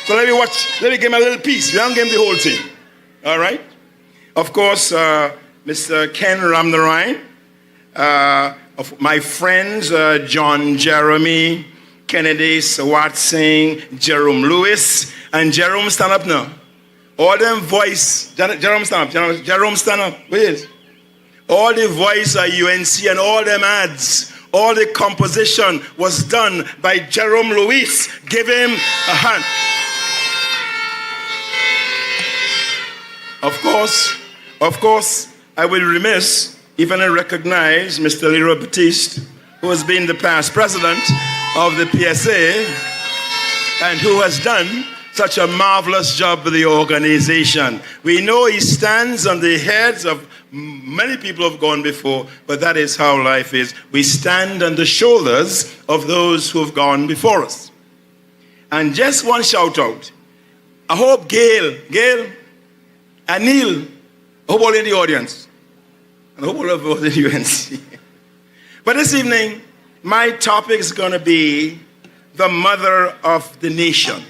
So let me give him a little piece. We don't give him the whole thing. All right? Of course, Mr. Ken Ramnarine, of my friends, John Jeremy, Kennedy, Sawat Singh, Jerome Lewis, and Jerome stand up now. All them voice, Jerome stand up, Jerome stand up, where is? All the voice of UNC and all them ads, all the composition was done by Jerome Lewis. Give him a hand. Of course, I will be remiss if I don't recognize Mr. Leroy Batiste, who has been the past president of the PSA and who has done such a marvelous job with the organization. We know he stands on the heads of many people who have gone before, but that is how life is. We stand on the shoulders of those who have gone before us. And just one shout out. I hope Gail, and Neil, I hope all in the audience, and I hope all of us in UNC. But this evening, my topic is going to be the mother of the nation.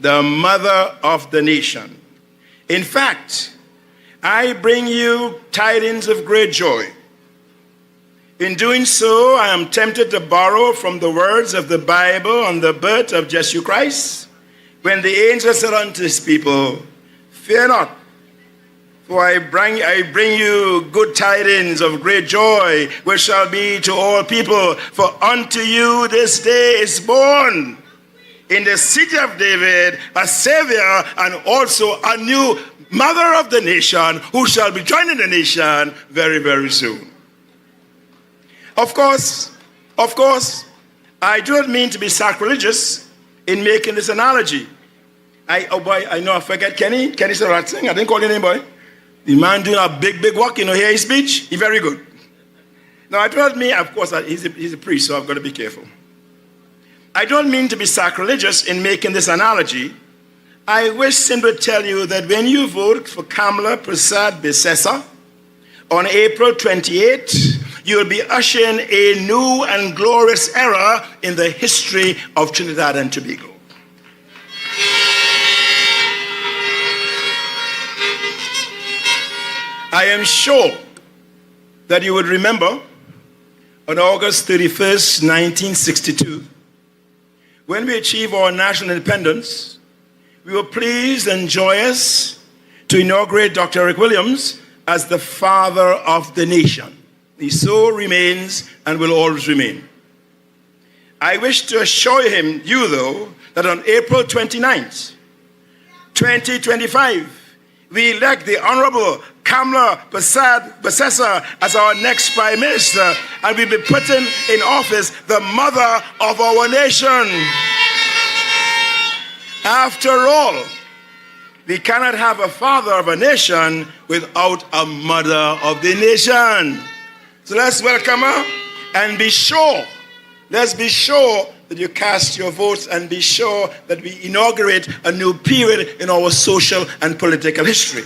The mother of the nation. In fact, I bring you tidings of great joy. In doing so, I am tempted to borrow from the words of the Bible on the birth of Jesus Christ, when the angel said unto his people, "Fear not, for I bring you good tidings of great joy, which shall be to all people. For unto you this day is born in the city of David a Savior, and also a new mother of the nation, who shall be joining the nation very, very soon." Of course, I do not mean to be sacrilegious in making this analogy. I know I forget Kenny Saratsing. I didn't call your name, boy. The man doing a big work, hear his speech. He's very good. Now, I do not mean, of course, he's a priest, so I've got to be careful. I don't mean to be sacrilegious in making this analogy. I wish simply to tell you that when you vote for Kamala Prasad Bisesa on April 28th, you will be ushering a new and glorious era in the history of Trinidad and Tobago. I am sure that you would remember on August 31st, 1962, when we achieved our national independence, we were pleased and joyous to inaugurate Dr. Eric Williams as the father of the nation. He so remains and will always remain. I wish to assure you, though, that on April 29th, 2025, we elect the Honorable Kamala Prasad Bisesa as our next Prime Minister, and we'll be putting in office the mother of our nation. After all, we cannot have a father of a nation without a mother of the nation. So let's welcome her and be sure, let's be sure that you cast your votes and be sure that we inaugurate a new period in our social and political history.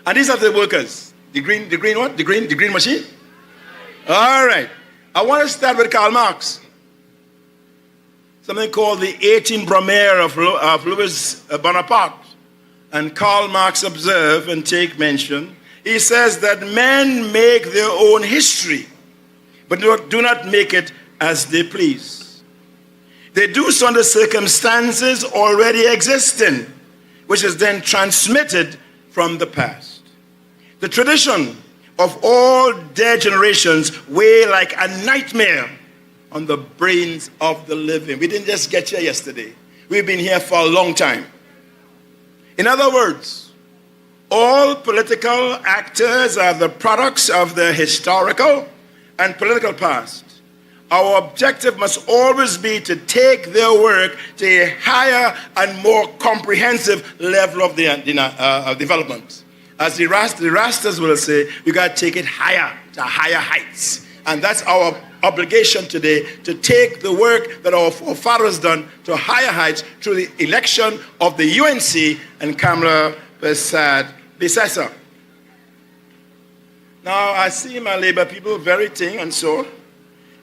And these are the workers. The green what? The green machine? All right. I want to start with Karl Marx. Something called the 18 Brumaire of Louis Bonaparte. And Karl Marx observed and take mention. He says that men make their own history, but do not make it as they please. They do so under circumstances already existing, which is then transmitted from the past. The tradition of all dead generations weigh like a nightmare on the brains of the living. We didn't just get here yesterday. We've been here for a long time. In other words, all political actors are the products of their historical and political past. Our objective must always be to take their work to a higher and more comprehensive level of development. As the Rastas will say, you got to take it higher, to higher heights. And that's our obligation today, to take the work that our forefathers done to higher heights through the election of the UNC and Kamala Prasad Bisesa. Now, I see my labor people very thing, and so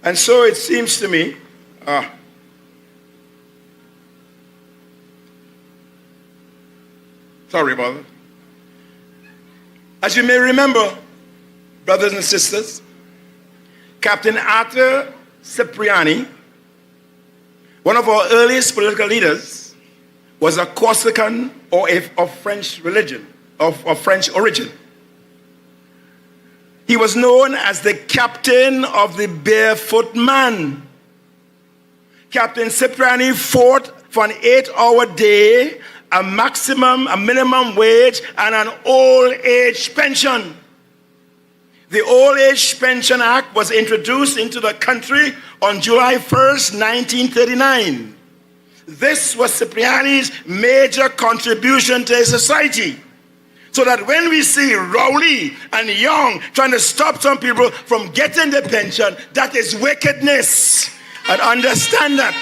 it seems to me, sorry about that. As you may remember, brothers and sisters, Captain Arthur Cipriani, one of our earliest political leaders, was a Corsican or of French religion, of French origin. He was known as the captain of the barefoot man. Captain Cipriani fought for an 8-hour day, a minimum wage, and an old age pension. The Old Age Pension Act was introduced into the country on July 1st, 1939. This was Cipriani's major contribution to his society. So that when we see Rowley and Young trying to stop some people from getting the pension, that is wickedness. And understand that.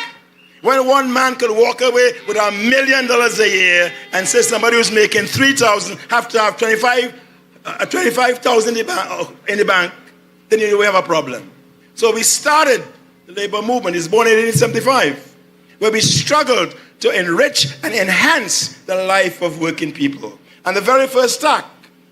When one man could walk away with $1 million a year and say somebody who's making $3,000 have to have $25,000 in the bank, then you know we have a problem. So we started the labor movement. It's born in 1875, where we struggled to enrich and enhance the life of working people. And the very first act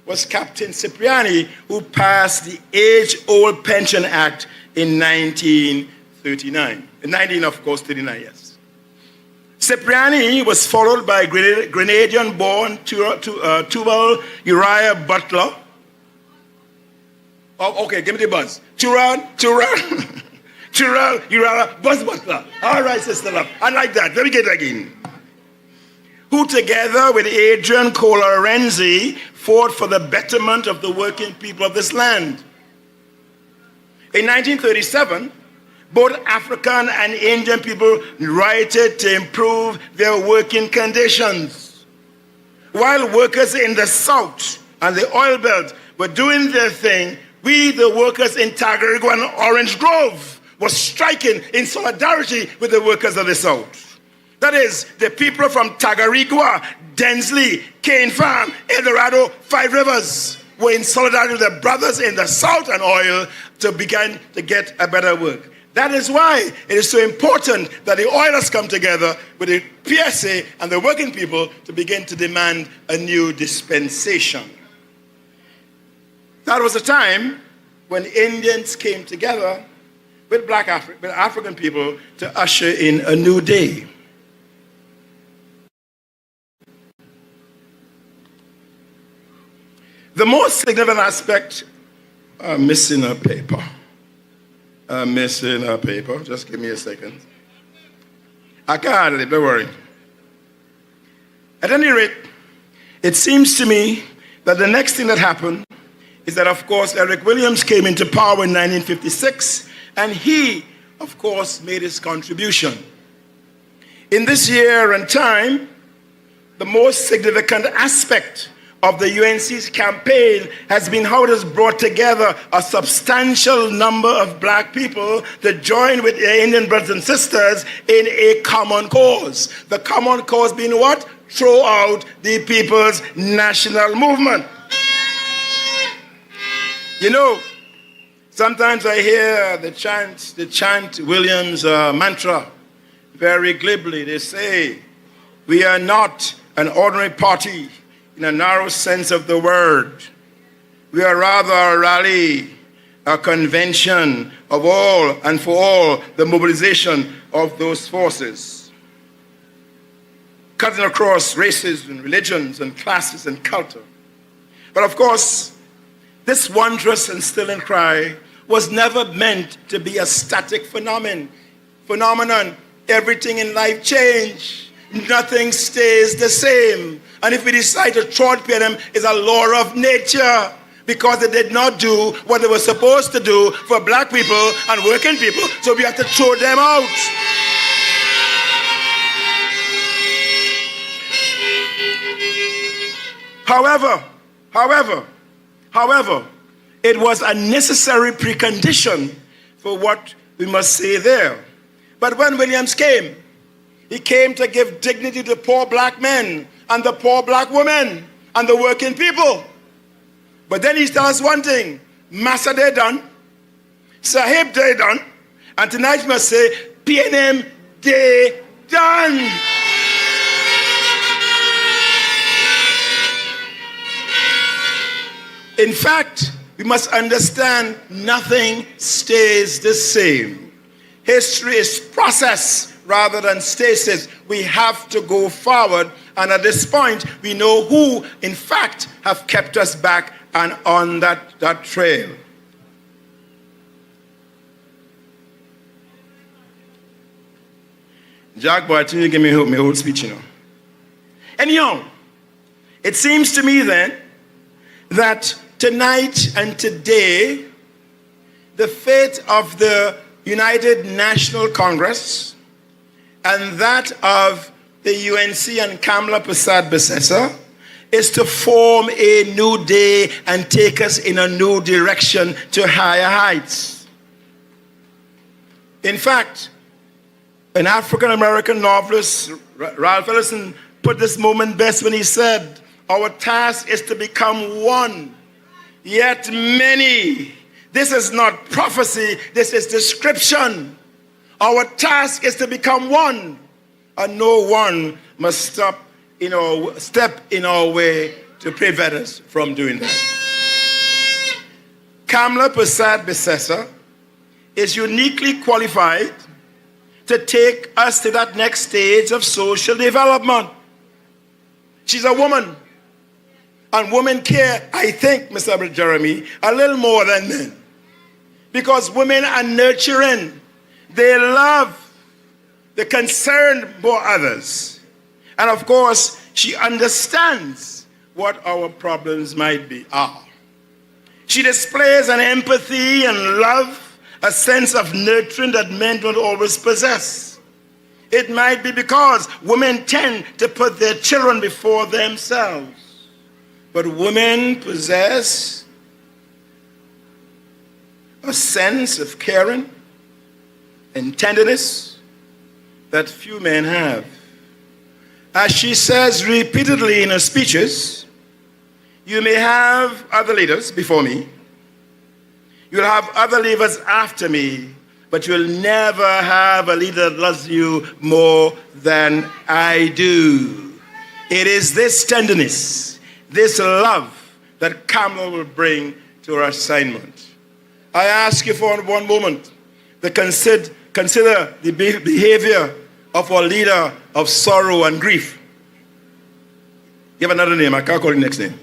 was Captain Cipriani, who passed the Age-Old Pension Act in 1939. In 1939, yes. Cipriani was followed by Grenadian-born Tubal Uriah Butler. Oh, okay, give me the buzz. Uriah Buzz Butler. All right, Sister Love. I like that. Let me get it again. Who together with Adrian Colarenzi fought for the betterment of the working people of this land. In 1937, both African and Indian people rioted to improve their working conditions. While workers in the South and the oil belt were doing their thing, we, the workers in Tagarigua and Orange Grove, were striking in solidarity with the workers of the South. That is, the people from Tagarigua, Densley, Cane Farm, El Dorado, Five Rivers were in solidarity with their brothers in the South and oil to begin to get a better work. That is why it is so important that the oilers come together with the PSA and the working people to begin to demand a new dispensation. That was a time when Indians came together with African people to usher in a new day. The most significant aspect, I'm missing a paper. Just give me a second. I can't leave, don't worry. At any rate, it seems to me that the next thing that happened is that, of course, Eric Williams came into power in 1956, and he, of course, made his contribution. In this year and time, the most significant aspect of the UNC's campaign has been how it has brought together a substantial number of black people to join with their Indian brothers and sisters in a common cause. The common cause being what? Throw out the people's national movement. You know, sometimes I hear the chant Williams mantra very glibly. They say, we are not an ordinary party in a narrow sense of the word. We are rather a rally, a convention of all and for all the mobilization of those forces, cutting across races and religions and classes and culture. But of course, this wondrous and stilling cry was never meant to be a static phenomenon. Everything in life changes. Nothing stays the same. And if we decide to trumpet them, it's a law of nature, because they did not do what they were supposed to do for black people and working people, so we have to throw them out. However, it was a necessary precondition for what we must say there. But when Williams came, he came to give dignity to poor black men and the poor black women and the working people. But then he tells us one thing: Massa they done, Sahib they done, and tonight we must say PNM they done. In fact, we must understand nothing stays the same. History is process rather than stasis. We have to go forward, and at this point, we know who, in fact, have kept us back and on that trail. Jack boy, you give me my whole speech, you know. Anyhow, it seems to me then that tonight and today, the fate of the United National Congress and that of the UNC and Kamla Prasad Besessa is to form a new day and take us in a new direction to higher heights. In fact, an African-American novelist, Ralph Ellison, put this moment best when he said, our task is to become one, yet many. This is not prophecy, this is description. Our task is to become one, and no one must step in our way to prevent us from doing that. Kamla Prasad Bisesa is uniquely qualified to take us to that next stage of social development. She's a woman. And women care, I think, Mr. Jeremy, a little more than men. Because women are nurturing. They love. They're concerned for others. And of course, she understands what our problems might be. She displays an empathy and love, a sense of nurturing that men don't always possess. It might be because women tend to put their children before themselves. But women possess a sense of caring and tenderness that few men have. As she says repeatedly in her speeches, you may have other leaders before me, you'll have other leaders after me, but you'll never have a leader that loves you more than I do. It is this tenderness, this love that Kamla will bring to our assignment. I ask you for one moment to consider the behavior of our leader of sorrow and grief. Give another name, I can't call it the next name.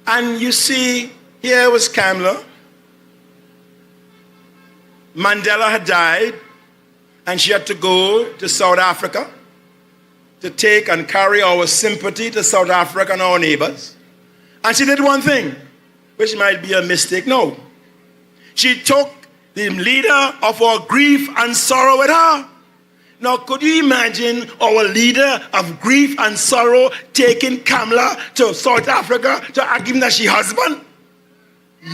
And you see, here was Kamla. Mandela had died, and she had to go to South Africa to take and carry our sympathy to South Africa and our neighbors. And she did one thing, which might be a mistake. No. She took the leader of our grief and sorrow with her. Now, could you imagine our leader of grief and sorrow taking Kamla to South Africa to argue that she's husband?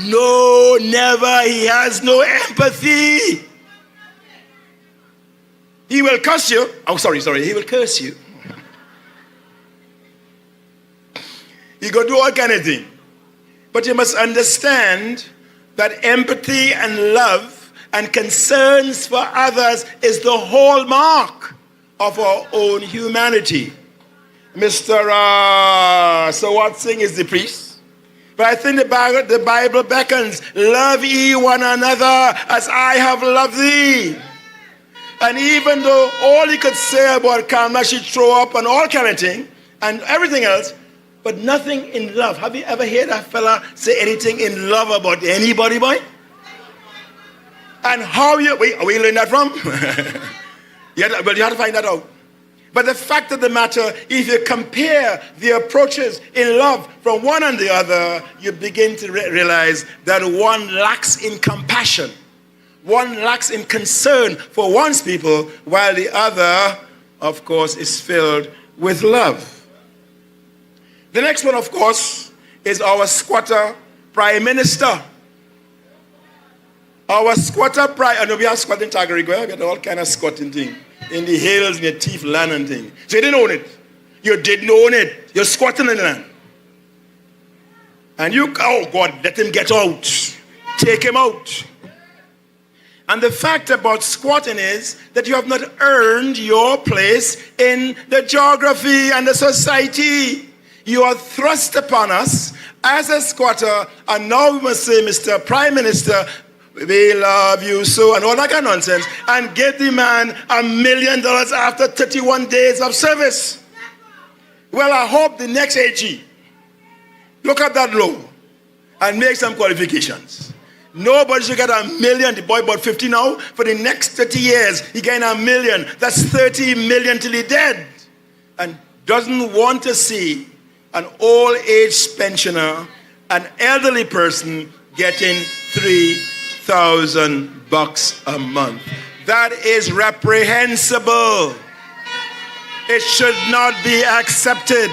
No, never. He has no empathy. He will curse you. Oh, sorry. He will curse you. He will do all kind of thing. But you must understand that empathy and love and concerns for others is the hallmark of our own humanity. Mr. Sawat Singh is the priest. But I think the Bible beckons, love ye one another as I have loved thee. And even though all he could say about Kamla, she throw up and all kind of thing, and everything else, but nothing in love. Have you ever heard a fella say anything in love about anybody, boy? And how you, where you learn that from? you have to find that out. But the fact of the matter, if you compare the approaches in love from one and the other, you begin to realize that one lacks in compassion. One lacks in concern for one's people, while the other, of course, is filled with love. The next one, of course, is our squatter prime minister. Our squatter prime, I know we have squatting Tagarigua, we have all kind of squatting thing. In the hills, in the teeth land and thing. So you didn't own it. You didn't own it. You're squatting in the land. And you, oh God, let him get out. Take him out. And the fact about squatting is that you have not earned your place in the geography and the society. You are thrust upon us as a squatter, and now we must say, Mr. Prime Minister, we love you so, and all that kind of nonsense, and get the man $1 million after 31 days of service. Well, I hope the next AG look at that law and make some qualifications. Nobody should get $1 million. The boy bought 50 now. For the next 30 years, he gained $1 million. That's 30 million till he's dead. And doesn't want to see an old age pensioner, an elderly person getting $3,000 a month. That is reprehensible. It should not be accepted.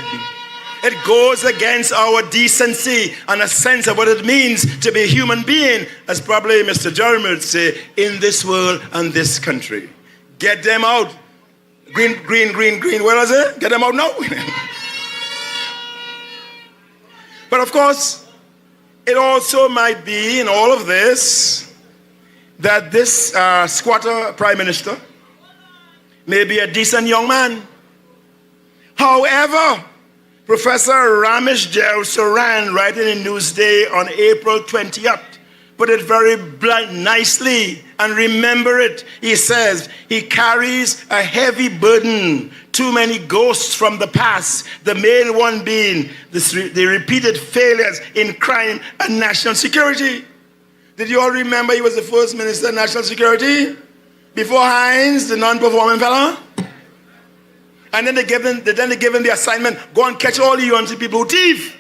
It goes against our decency and a sense of what it means to be a human being, as probably Mr. Jeremy would say, in this world and this country. Get them out. Green. Where was it? Get them out now. But of course, it also might be in all of this that this squatter prime minister may be a decent young man. However, Professor Ramesh Saran, writing in Newsday on April 20th, put it very nicely, and remember it. He says, he carries a heavy burden, too many ghosts from the past, the main one being the repeated failures in crime and national security. Did you all remember he was the first Minister of National Security? Before Hines, the non-performing fellow? And then they gave him the assignment, go and catch all the UNC people who thief.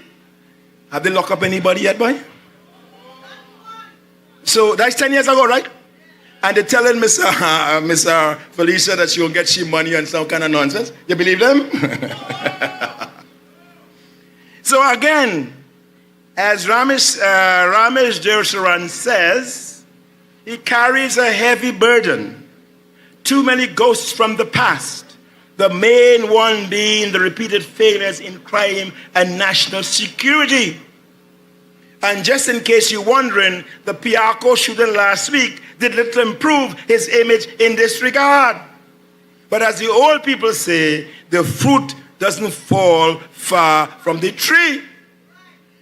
Have they locked up anybody yet, boy? So that's 10 years ago, right? And they're telling Mr. Felicia that she will get she money and some kind of nonsense. You believe them? So again, as Ramesh Saran says, he carries a heavy burden. Too many ghosts from the past. The main one being the repeated failures in crime and national security. And just in case you're wondering, the Piarco shooting last week did little improve his image in this regard. But as the old people say, the fruit doesn't fall far from the tree.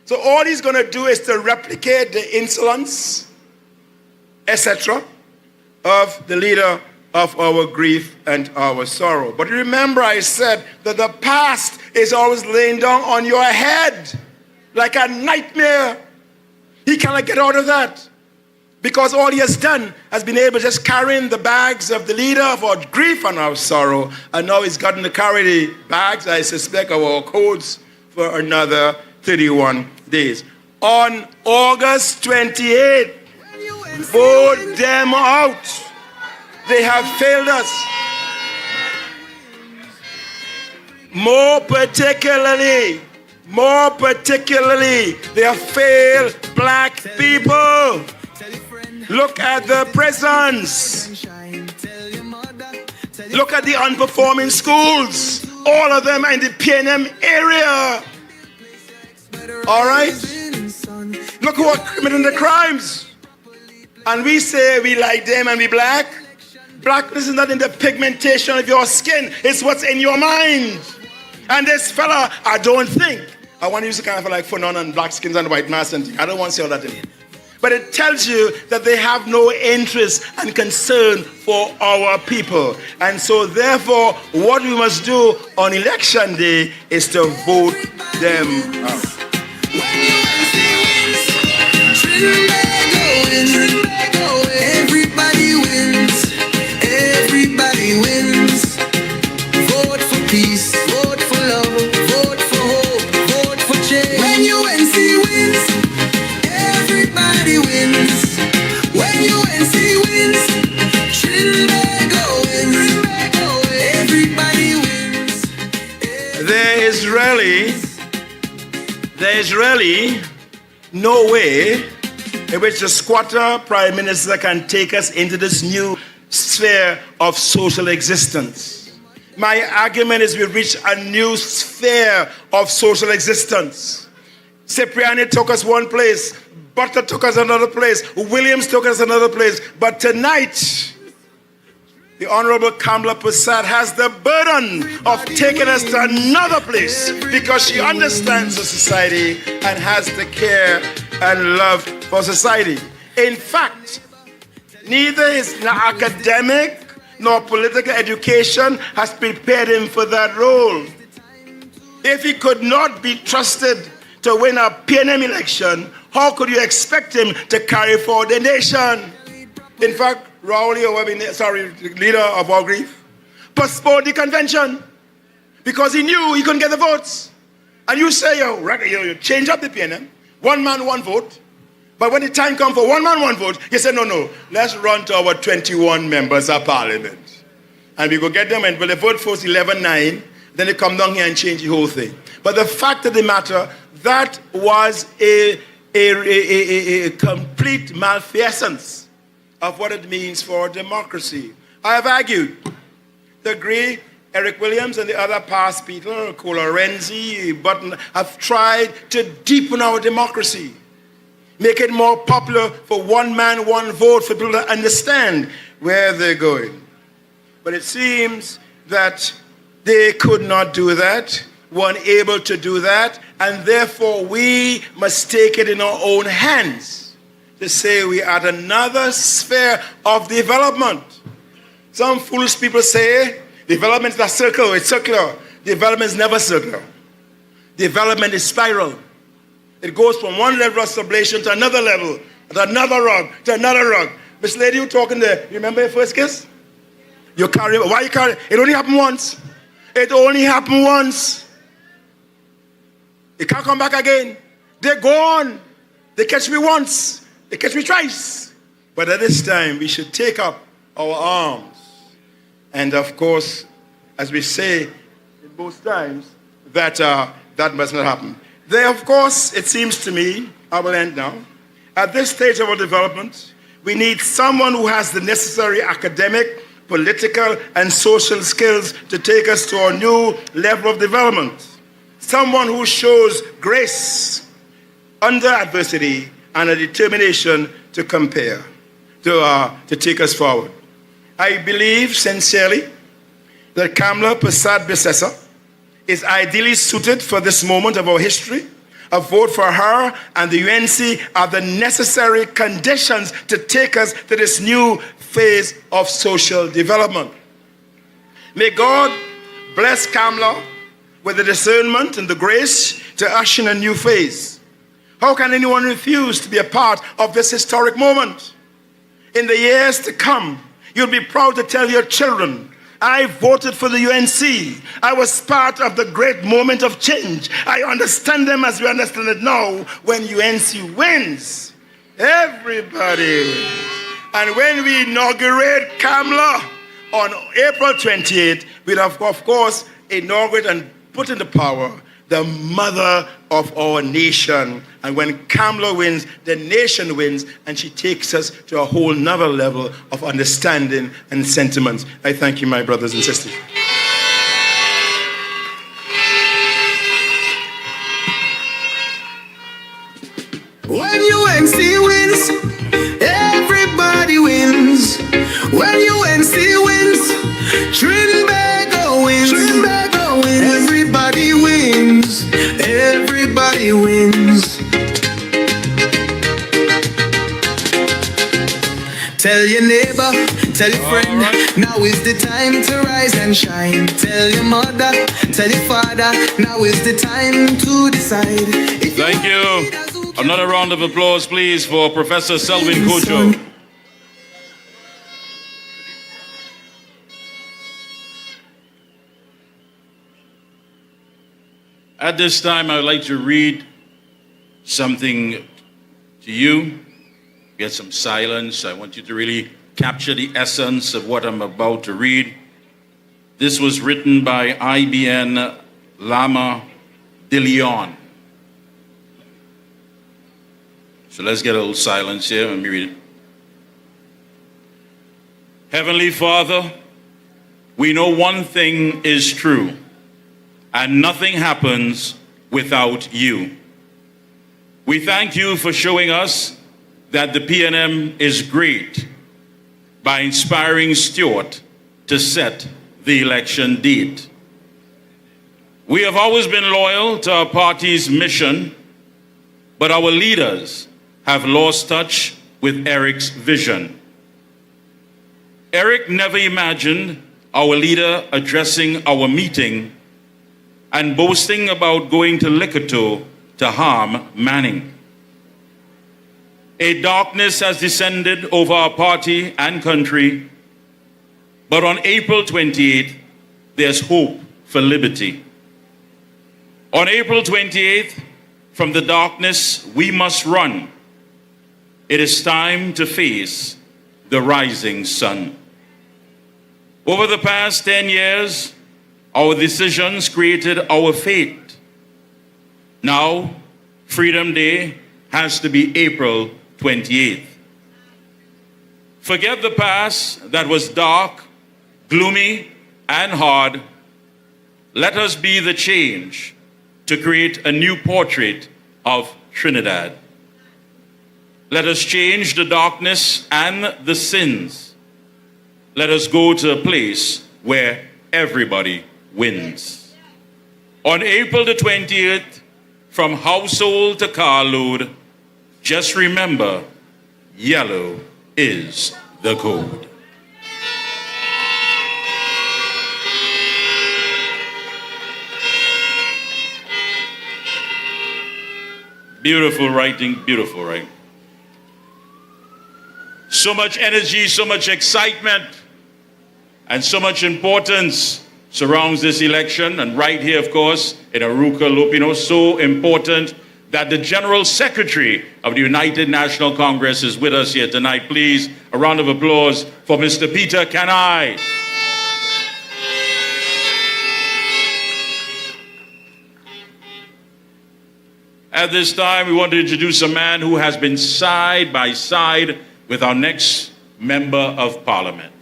So all he's going to do is to replicate the insolence, etc., of the leader of our grief and our sorrow. But remember, I said that the past is always laying down on your head like a nightmare. He cannot get out of that because all he has done has been able to just carrying the bags of the leader of our grief and our sorrow, and now he's gotten to carry the bags, I suspect, of our codes for another 31 days. On August 28th, vote them out. They have failed us. More particularly, they have failed black people. Look at the prisons. Look at the unperforming schools. All of them are in the PNM area. All right? Look who are committing the crimes. And we say we like them and we black. Blackness is not in the pigmentation of your skin. It's what's in your mind. And this fella, I don't think. I want to use the kind of like Funon and black skins and white masks and things. I don't want to say all that in. But it tells you that they have no interest and concern for our people. And so therefore, what we must do on election day is to vote them out. Everybody wins. Everybody wins. Vote for peace. Vote for love. Vote for hope. Vote for change. When UNC wins, everybody wins. When UNC wins, Trinbago wins. Everybody wins. There is really no way in which the squatter prime minister can take us into this new sphere of social existence. My argument is we've reached a new sphere of social existence. Cipriani took us one place, Butler took us another place, Williams took us another place, but tonight, the Honorable Kamala Prasad has the burden of taking us to another place because she understands the society and has the care and love for society. In fact, neither his academic nor political education has prepared him for that role. If he could not be trusted to win a PNM election, how could you expect him to carry forward the nation? In fact, leader of our grief, postponed the convention because he knew he couldn't get the votes. And you say, you change up the PNM, one man, one vote. But when the time comes for one man, one vote, you say, no, let's run to our 21 members of parliament. And we go get them, and they vote for 11-9, then they come down here and change the whole thing. But the fact of the matter, that was a complete malfeasance of what it means for democracy. I have argued. The great Eric Williams and the other past people, Renzi, Button, have tried to deepen our democracy, make it more popular for one man, one vote, for people to understand where they're going. But it seems that they could not do that. weren't able to do that, and therefore we must take it in our own hands to say we are at another sphere of development. Some foolish people say development is a circle, it's circular. Development is never circular. Development is spiral. It goes from one level of sublation to another level, to another rung, to another rung. Miss Lady, you talking there, you remember your first kiss? You carry, why you carry? It only happened once. It only happened once. It can't come back again. They're gone. They catch me once. They catch me twice. But at this time, we should take up our arms. And of course, as we say in both times, that that must not happen. There, of course, it seems to me, I will end now, at this stage of our development, we need someone who has the necessary academic, political, and social skills to take us to a new level of development. Someone who shows grace under adversity and a determination to compare, to take us forward. I believe sincerely that Kamla Prasad-Bissessar is ideally suited for this moment of our history. A vote for her and the UNC are the necessary conditions to take us to this new phase of social development. May God bless Kamla with the discernment and the grace to usher in a new phase. How can anyone refuse to be a part of this historic moment? In the years to come, you'll be proud to tell your children, I voted for the UNC. I was part of the great moment of change. I understand them as we understand it now. When UNC wins, everybody wins. And when we inaugurate Kamla on April 28th, we'll of course inaugurate and put into power the mother of our nation. And when Kamla wins, the nation wins, and she takes us to a whole nother level of understanding and sentiments. I thank you, my brothers and sisters. When UNC wins, everybody wins. When UNC wins, Trinbago wins. Trinbago wins. Everybody wins. Everybody wins. Tell your neighbor, tell your friend, now is the time to rise and shine. Tell your mother, tell your father, now is the time to decide. Thank you. Another round of applause, please, for Professor Selwyn Kocho. At this time, I would like to read something to you. Get some silence. I want you to really capture the essence of what I'm about to read. This was written by IBN Lama de Leon. So let's get a little silence here. Let me read it. Heavenly Father, we know one thing is true, and nothing happens without you. We thank you for showing us that the PNM is great by inspiring Stuart to set the election date. We have always been loyal to our party's mission, but our leaders have lost touch with Eric's vision. Eric never imagined our leader addressing our meeting and boasting about going to Likoto to harm Manning. A darkness has descended over our party and country, but on April 28th, there's hope for liberty. On April 28th, from the darkness, we must run. It is time to face the rising sun. Over the past 10 years, our decisions created our fate. Now, Freedom Day has to be April 28th. Forget the past that was dark, gloomy, and hard. Let us be the change to create a new portrait of Trinidad. Let us change the darkness and the sins. Let us go to a place where everybody wins. On April the 20th, from household to carload, just remember, yellow is the code. Beautiful writing, beautiful writing. So much energy, so much excitement, and so much importance surrounds this election. And right here, of course, in Arouca, Lopinot, so important that the General Secretary of the United National Congress is with us here tonight. Please, a round of applause for Mr. Peter Kanai. At this time, we want to introduce a man who has been side by side with our next member of parliament.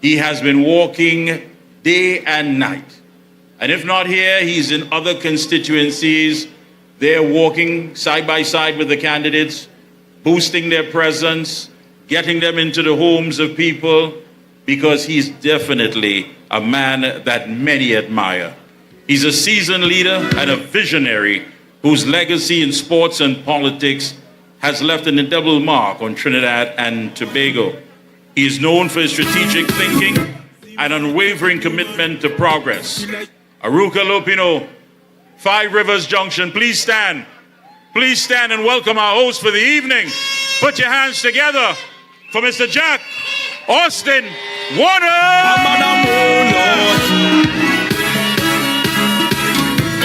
He has been walking day and night. And if not here, he's in other constituencies. They're walking side by side with the candidates, boosting their presence, getting them into the homes of people, because he's definitely a man that many admire. He's a seasoned leader and a visionary whose legacy in sports and politics has left an indelible mark on Trinidad and Tobago. He is known for his strategic thinking and unwavering commitment to progress. Arouca Lopinot, Five Rivers Junction, please stand. Please stand and welcome our host for the evening. Put your hands together for Mr. Jack Austin Warner.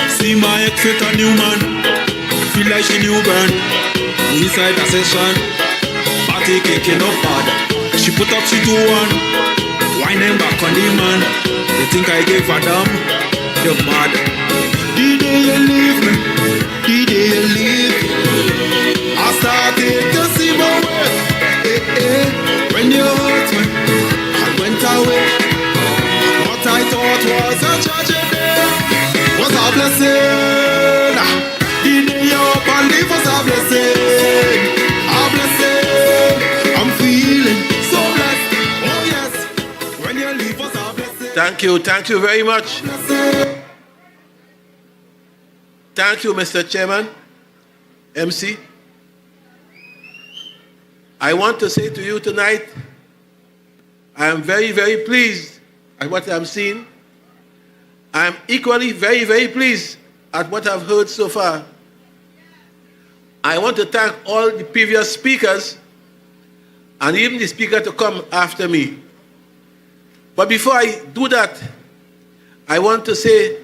See my ex a new man, feel like she new burn. Inside a session, party kicking up hard. She put up, she do one, whining back on the man. They think I gave a damn, they're mad. The day you leave me, the day you leave me, I started to see my way. When you hurt me, I went away. What I thought was a tragedy was a blessing. The day you up and leave was a blessing. A blessing. I'm feeling so blessed. Oh yes, when you leave was a blessing. Thank you very much. Thank you, Mr. Chairman, MC. I want to say to you tonight, I am very, very pleased at what I'm seeing. I am equally very, very pleased at what I've heard so far. I want to thank all the previous speakers and even the speaker to come after me. But before I do that, I want to say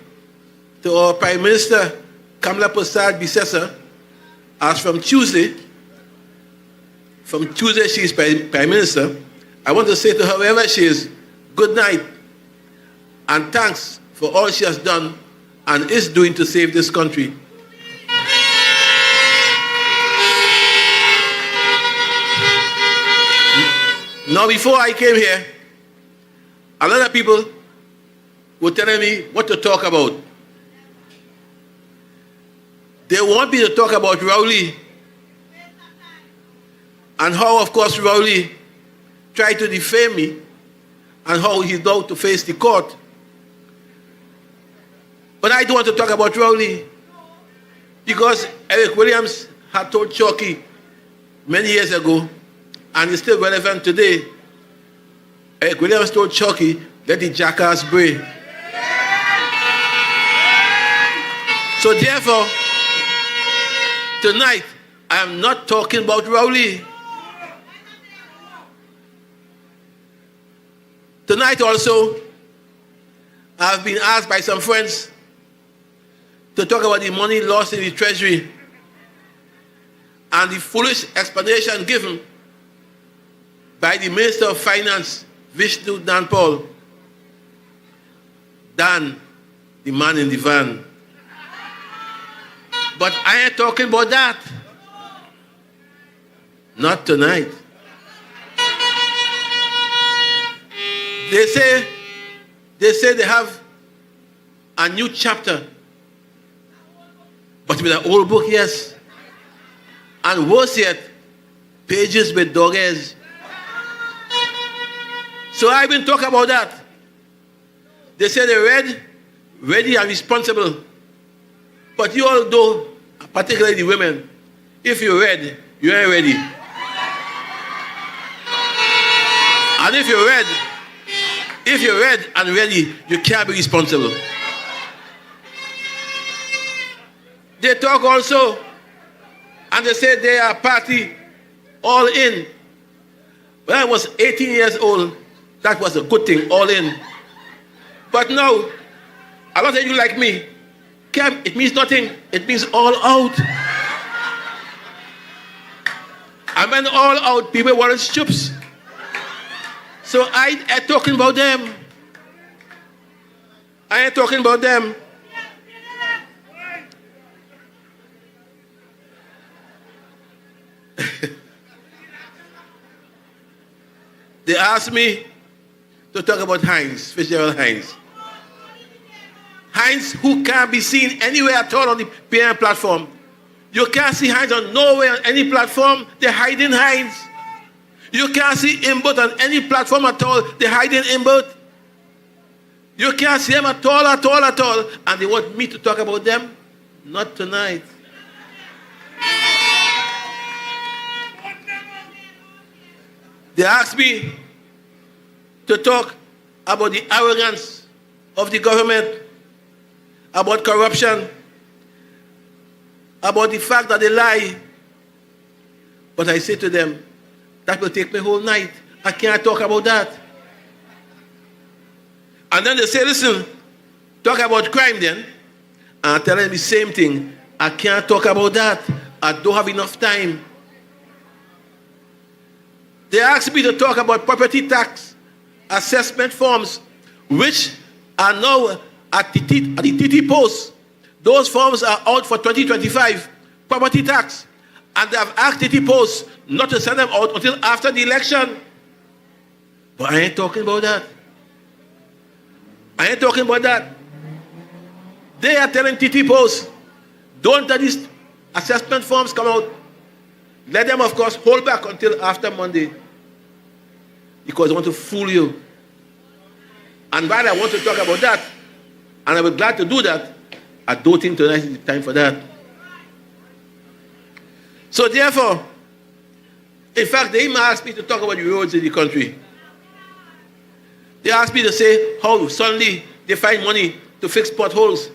to our Prime Minister, Kamala Prasad Bisesa, as from Tuesday she is Prime Minister, I want to say to her wherever she is, good night and thanks for all she has done and is doing to save this country. Now, before I came here, a lot of people were telling me what to talk about. They want me to talk about Rowley and how, of course, Rowley tried to defame me and how he's now to face the court. But I don't want to talk about Rowley because Eric Williams had told Chucky many years ago, and it's still relevant today. Eric Williams told Chucky, let the jackass bray. So therefore, tonight, I am not talking about Rowley. Tonight also, I have been asked by some friends to talk about the money lost in the Treasury and the foolish explanation given by the Minister of Finance, Vishnu Dan Paul. Dan, the man in the van. But I ain't talking about that. Not tonight. They say they have a new chapter. But with an old book, yes. And worse yet, pages with dog ears. So I've been talking about that. They say they read ready and responsible. But you all know, particularly the women, if you're ready, you ain't ready. And if you're red and ready, you can't be responsible. They talk also, and they say they are party all in. When I was 18 years old, that was a good thing, all in. But now, a lot of you like me, it means nothing, it means all out. And when all out, people want stoops. So I ain't talking about them. I ain't talking about them. They asked me to talk about Heinz, Fitzgerald Heinz. Heinz, who can't be seen anywhere at all on the PM platform. You can't see Heinz on nowhere on any platform. They're hiding Heinz. You can't see Imbut on any platform at all. They're hiding Imbut. You can't see them at all. And they want me to talk about them? Not tonight. They asked me to talk about the arrogance of the government, about corruption, about the fact that they lie. But I say to them, that will take me whole night. I can't talk about that. And then they say, listen, talk about crime then. And I tell them the same thing. I can't talk about that. I don't have enough time. They asked me to talk about property tax assessment forms, which are now at the TT post. Those forms are out for 2025, property tax. And they have asked TT post not to send them out until after the election. But I ain't talking about that. I ain't talking about that. They are telling TT post, don't let these assessment forms come out. Let them, of course, hold back until after Monday. Because they want to fool you. And while I want to talk about that, and I would be glad to do that, I don't think tonight is the time for that. So therefore, in fact, they even asked me to talk about the roads in the country. They asked me to say how suddenly they find money to fix potholes.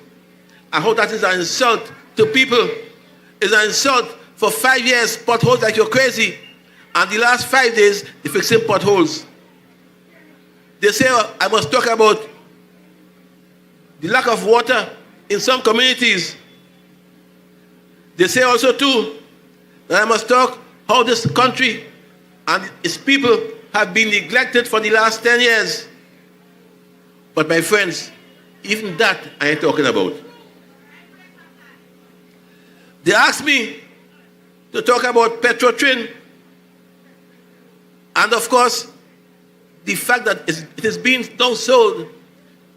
And how that is an insult to people. It's an insult. For 5 years, potholes like you're crazy. And the last 5 days, they're fixing potholes. They say I must talk about the lack of water in some communities. They say also too that I must talk how this country and its people have been neglected for the last 10 years. But my friends, even that I ain't talking about. They asked me to talk about Petrotrin. And of course, the fact that it is being now sold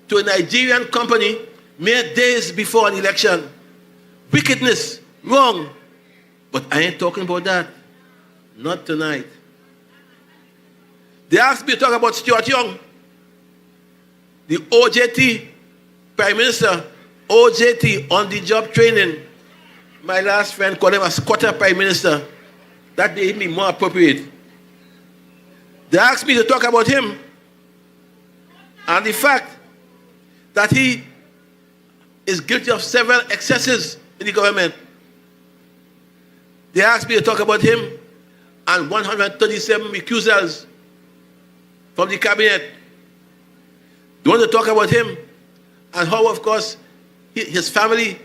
to a Nigerian company mere days before an election. Wickedness, wrong. But I ain't talking about that. Not tonight. They asked me to talk about Stuart Young, the OJT Prime Minister, OJT on the job training. My last friend called him a squatter Prime Minister. That made me more appropriate. They asked me to talk about him and the fact that he is guilty of several excesses in the government. They asked me to talk about him and 137 recusals from the cabinet. They want to talk about him and how, of course, he and his family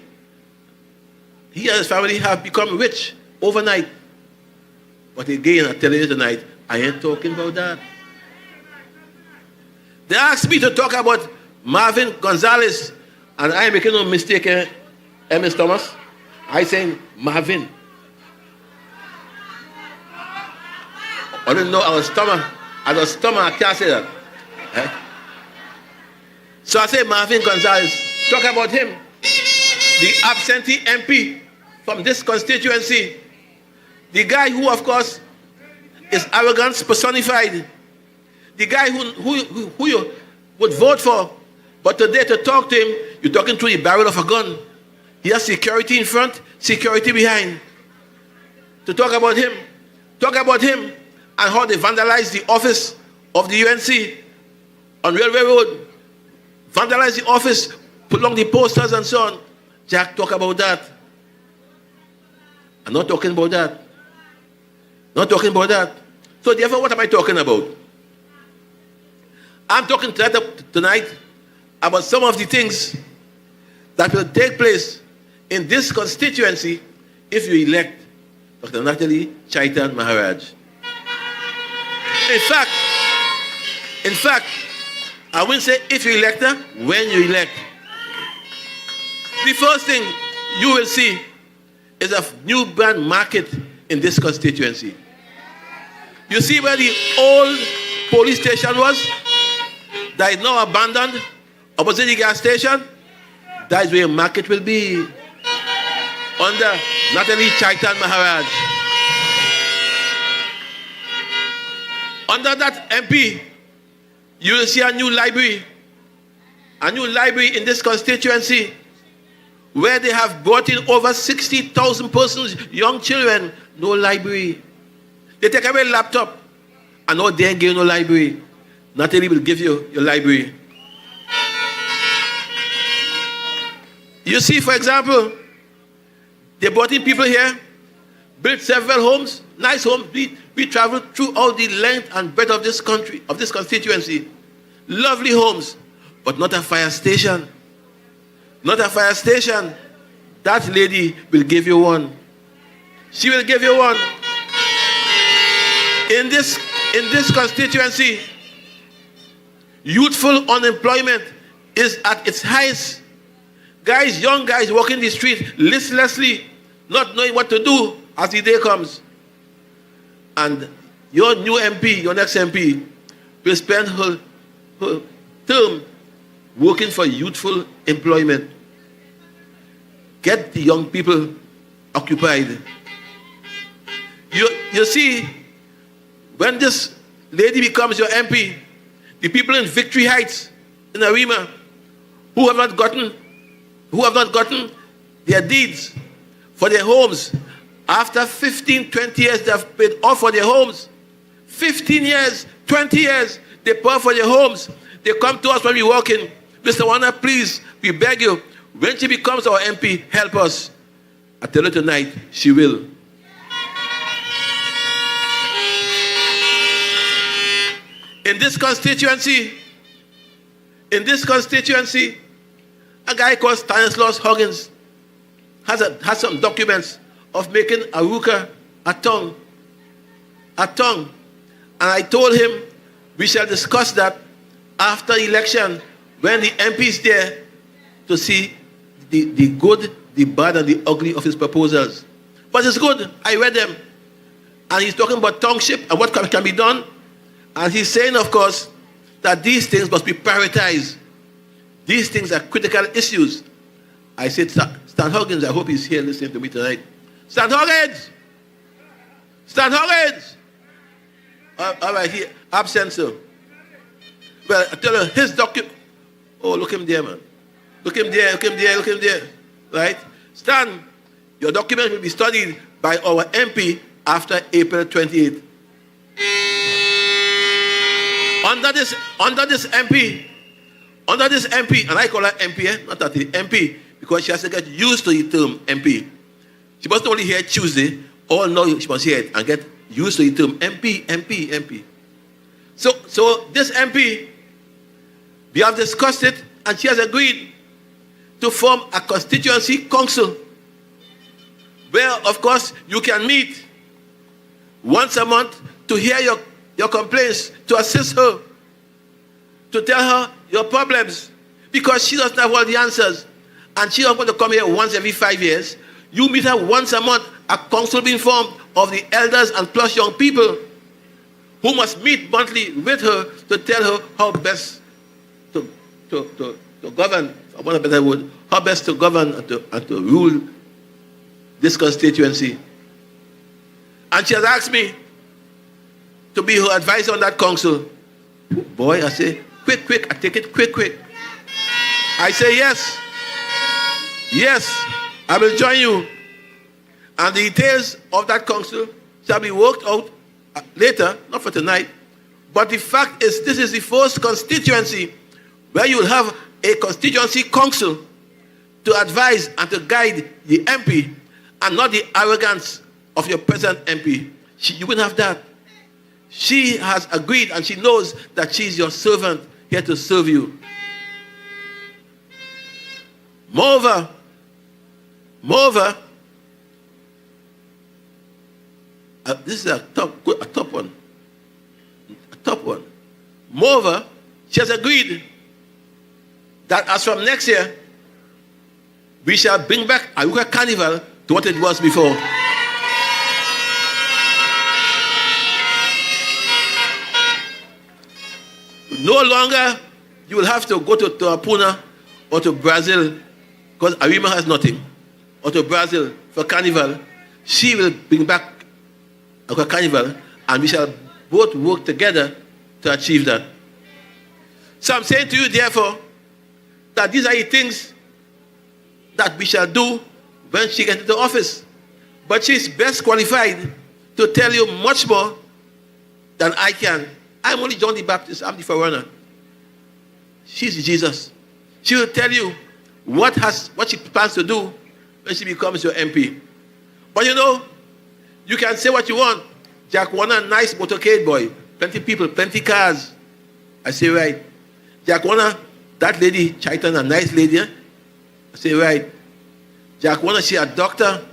have become rich overnight. But again, I tell you tonight, I ain't talking about that. They asked me to talk about Marvin Gonzalez, and I am making no mistake, Ms. Thomas. I saying Marvin. I didn't know I was stomach. I can't say that. So I say Marvin Gonzalez. Talk about him. The absentee MP from this constituency. The guy who, of course, is arrogance personified. The guy who you would vote for But today, to talk to him, you're talking through the barrel of a gun. He has security in front, security behind. To talk about him and how they vandalized the office of the UNC on Railway Road. Vandalized the office, put along the posters and so on. Jack, talk about that. I'm not talking about that. Not talking about that. So therefore, what am I talking about? I'm talking tonight about some of the things that will take place in this constituency if you elect Dr. Natalie Chaitan-Maharaj. In fact, I wouldn't say if you elect her, when you elect. The first thing you will see is a new brand market in this constituency. You see where the old police station was? That is now abandoned, opposite the gas station. That is where a market will be. Under Natalie Chaitan-Maharaj. Under that MP, you will see a new library in this constituency, where they have brought in over 60,000 persons, young children, no library. They take away laptop, and now they ain't give no library. Natalie will give you your library. You see, for example, they brought in people here, built several homes, nice homes. We traveled throughout the length and breadth of this country, of this constituency. Lovely homes, but not a fire station. Not a fire station. That lady will give you one. She will give you one. In this constituency, youthful unemployment is at its highest. Guys, young guys walking the street listlessly, not knowing what to do as the day comes. And your new MP, your next MP, will spend her term working for youthful employment. Get the young people occupied. You see, when this lady becomes your MP, the people in Victory Heights, in Arouca, who have not gotten their deeds for their homes, after 15, 20 years, they have paid off for their homes. 15 years, 20 years, they pay for their homes. They come to us when we walk in. Mr. Warner, please, we beg you, when she becomes our MP, help us. I tell you tonight, she will. In this constituency, a guy called Stanislaus Huggins has some documents of making Arouca a town. And I told him we shall discuss that after election, when the MP is there to see the good, the bad, and the ugly of his proposals. But it's good. I read them. And he's talking about township and what can be done. And he's saying, of course, that these things must be prioritized. These things are critical issues. I said, Stan Huggins, I hope he's here listening to me tonight. Stan Huggins! Stan Huggins! All right, he absent, sir. Well, I tell you, his document. Oh, look him there, man. Look him there. Right? Stan, your document will be studied by our MP after April 28th. Under this MP, and I call her MP, not that MP, because she has to get used to the term MP. She must only hear Tuesday, or no, she must hear it and get used to the term MP. So this MP, we have discussed it, and she has agreed to form a constituency council, where, of course, you can meet once a month to hear your complaints, to assist her, to tell her your problems, because she doesn't have all the answers, and she doesn't want to come here once every 5 years. You meet her once a month, a council being formed of the elders and plus young people who must meet monthly with her to tell her how best to govern, I want a better word, how best to govern and to rule this constituency. And she has asked me to be her advisor on that council. Boy, I say, quick, I take it quick. I say yes. Yes, I will join you. And the details of that council shall be worked out later, not for tonight. But the fact is, this is the first constituency where you will have a constituency council to advise and to guide the MP, and not the arrogance of your present MP. You wouldn't have that. She has agreed and she knows that she is your servant here to serve you. Moreover, this is a top one. A top one. Moreover, she has agreed that as from next year, we shall bring back Arouca Carnival to what it was before. No longer you will have to go to Apuna or to Brazil, because Arima has nothing, or to Brazil for Carnival. She will bring back Arouca Carnival, and we shall both work together to achieve that. So I'm saying to you, therefore, that these are the things that we shall do when she gets into office. But she's best qualified to tell you much more than I can. I'm only John the Baptist, I'm the forerunner. She's Jesus. She will tell you what she plans to do when she becomes your MP. But you know, you can say what you want. Jack Warner, nice motorcade boy. Plenty people, plenty cars. I say, right. Jack Warner, that lady, Chaitan, a nice lady. I say, right. Jack Warner, she a doctor.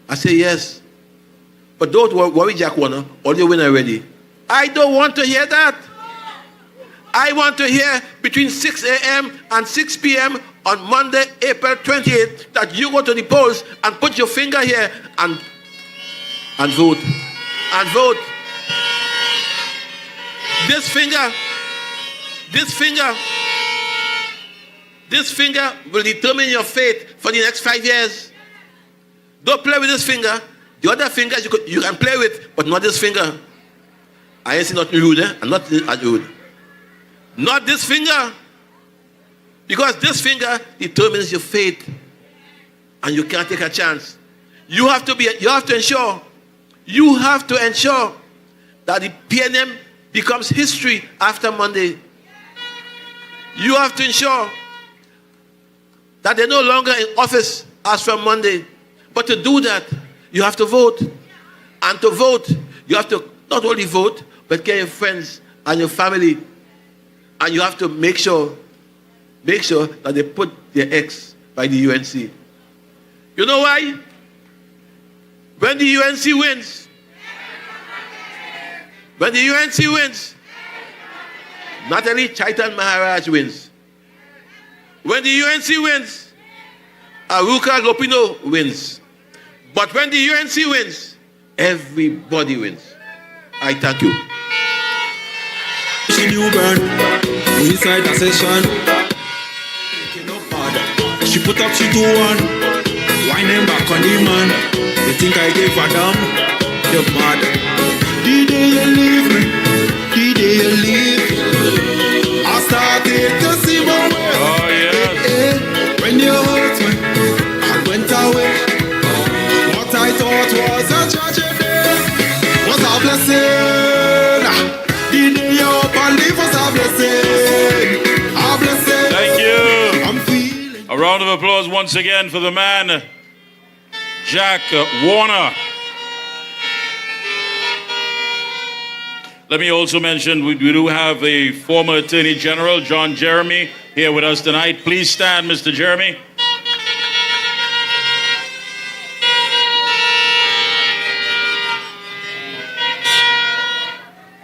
I say, yes. But don't worry, Jack Warner, all your win already. I don't want to hear that. I want to hear between 6 a.m. and 6 p.m. on Monday, April 28th, that you go to the polls and put your finger here and vote. And vote. This finger will determine your fate for the next 5 years. Don't play with this finger. The other fingers you can play with, but not this finger. I ain't saying nothing rude, I'm not rude. Not this finger. Because this finger determines your fate. And you can't take a chance. You have to ensure that the PNM becomes history after Monday. You have to ensure that they're no longer in office as from Monday. But to do that, you have to vote. And to vote, you have to not only vote, but get your friends and your family. And you have to make sure that they put their X by the UNC. You know why? When the UNC wins, Natalie, Chaitan-Maharaj wins. When the UNC wins, Arouca, Lopinot wins. But when the UNC wins, everybody wins. I thank you. She new burn, we inside the session. She put up, she do one. Whining back on the man. They think I gave a damn. You're mad. The day you leave me, I started to see my way. Oh, yeah. When you hurt me, I went away. What I thought was a tragedy was a blessing. The day you up and leave was a blessing. A blessing. Thank you. I'm feeling. A round of applause once again for the man, Jack Warner. Let me also mention we do have a former Attorney General, John Jeremy, here with us tonight. Please stand, Mr. Jeremy.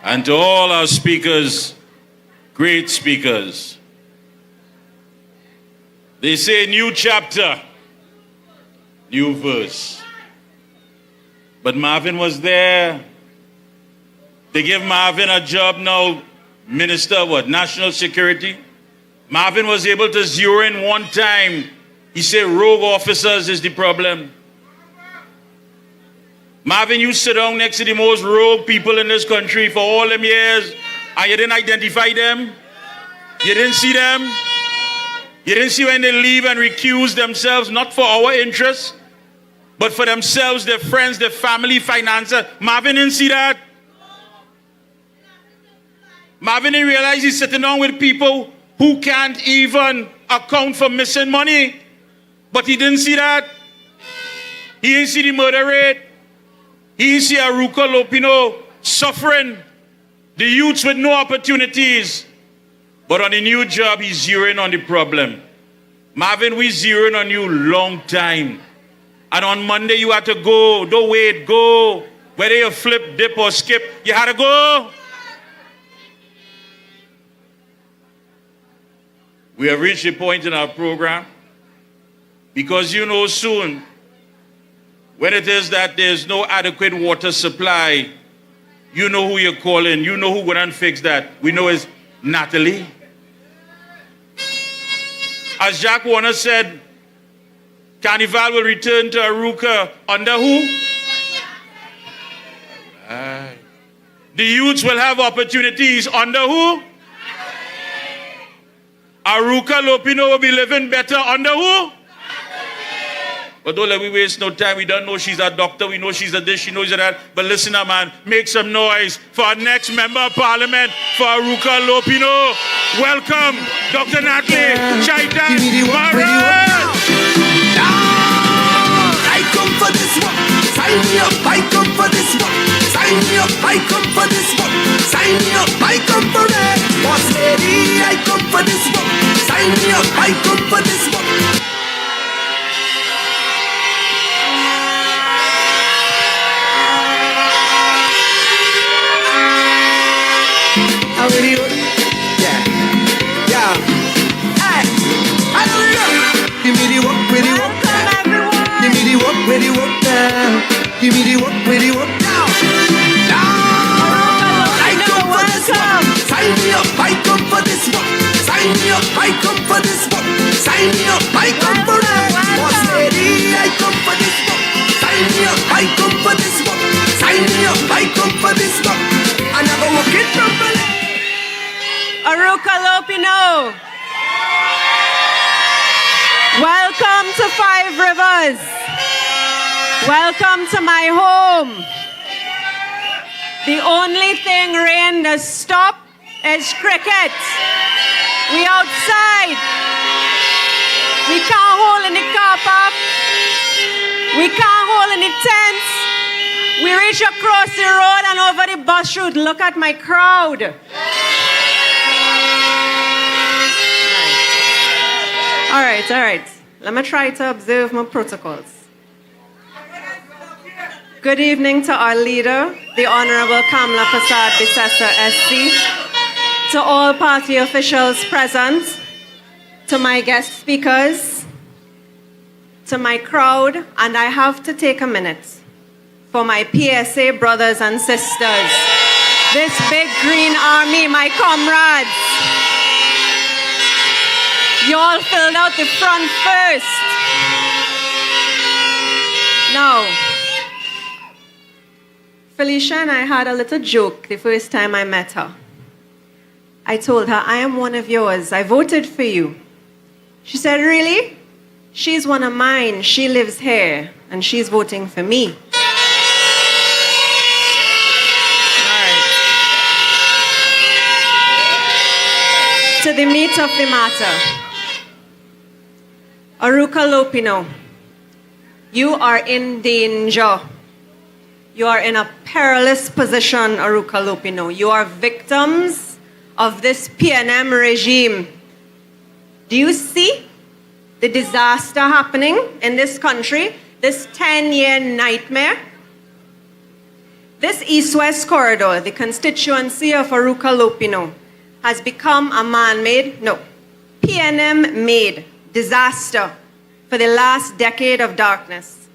And to all our speakers, great speakers. They say new chapter, new verse. But Marvin was there. They give Marvin a job now, Minister of what? National Security. Marvin was able to zero in one time. He said rogue officers is the problem. Marvin, you sit down next to the most rogue people in this country for all them years, and you didn't identify them? You didn't see them? You didn't see when they leave and recuse themselves, not for our interests, but for themselves, their friends, their family, finances. Marvin didn't see that. Marvin didn't realize he's sitting down with people who can't even account for missing money. But he didn't see that. He didn't see the murder rate. He didn't see Arouca, Lopinot suffering. The youths with no opportunities. But on the new job, he's zeroing on the problem. Marvin, we zeroing on you long time. And on Monday, you had to go. Don't wait, go. Whether you flip, dip, or skip, you had to go. We have reached a point in our program because you know soon when it is that there's no adequate water supply, you know who you're calling. You know who would not fix that. We know it's Natalie. As Jack Warner said, Carnival will return to Arouca under who? The youths will have opportunities under who? Arouca, Lopinot will be living better under who? But don't let me waste no time. We don't know she's a doctor. We know she's a this, she knows that. But listen now, man. Make some noise for our next member of parliament for Arouca, Lopinot. Welcome, Dr. Natalie Chaitan-Maharaj. I come for this one. Sign me up. I come for this one. Sign me up. I come for this one. Sign me up. I come for it. Boss lady, I come for this one. Sign me up. I come for this one. How are you? Yeah. Yeah. Hey. Hallelujah. Give me the walk, with the walk. Give me the walk, with the walk down. Give me the walk, with the walk down. Down. I come for this one. Sign me up, I come for this one. Sign me up, I come for this one. Sign me up, I come for it. Boss lady, I come for this one. Sign me up, I come for this one. Sign me up, I come for this one. I never walk it properly. Arouca, Lopinot. Welcome to Five Rivers. Welcome to my home. The only thing rain does stop is cricket. We outside. We can't hold in the car park. We can't hold in the tents. We reach across the road and over the bus route. Look at my crowd. All right. Let me try to observe my protocols. Good evening to our leader, the Honorable Kamla Prasad Bisesa SC, to all party officials present, to my guest speakers, to my crowd, and I have to take a minute for my PSA brothers and sisters, this big green army, my comrades. You all filled out the front first. Now, Felicia and I had a little joke the first time I met her. I told her, I am one of yours. I voted for you. She said, really? She's one of mine. She lives here, and she's voting for me. All right. To the meat of the matter. Arouca, Lopinot, you are in danger. You are in a perilous position, Arouca, Lopinot. You are victims of this PNM regime. Do you see the disaster happening in this country? This 10-year nightmare? This East-West corridor, the constituency of Arouca, Lopinot, has become a man-made, no, PNM-made disaster for the last decade of darkness.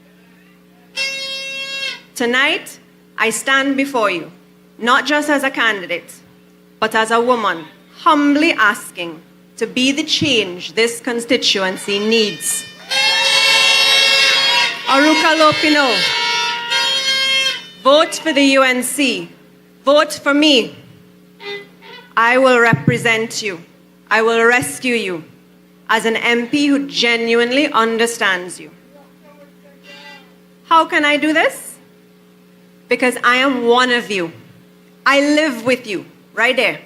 Tonight, I stand before you, not just as a candidate, but as a woman, humbly asking to be the change this constituency needs. Arouca, Lopinot, vote for the UNC. Vote for me. I will represent you. I will rescue you. as an MP who genuinely understands you. How can I do this? Because I am one of you. I live with you, right there.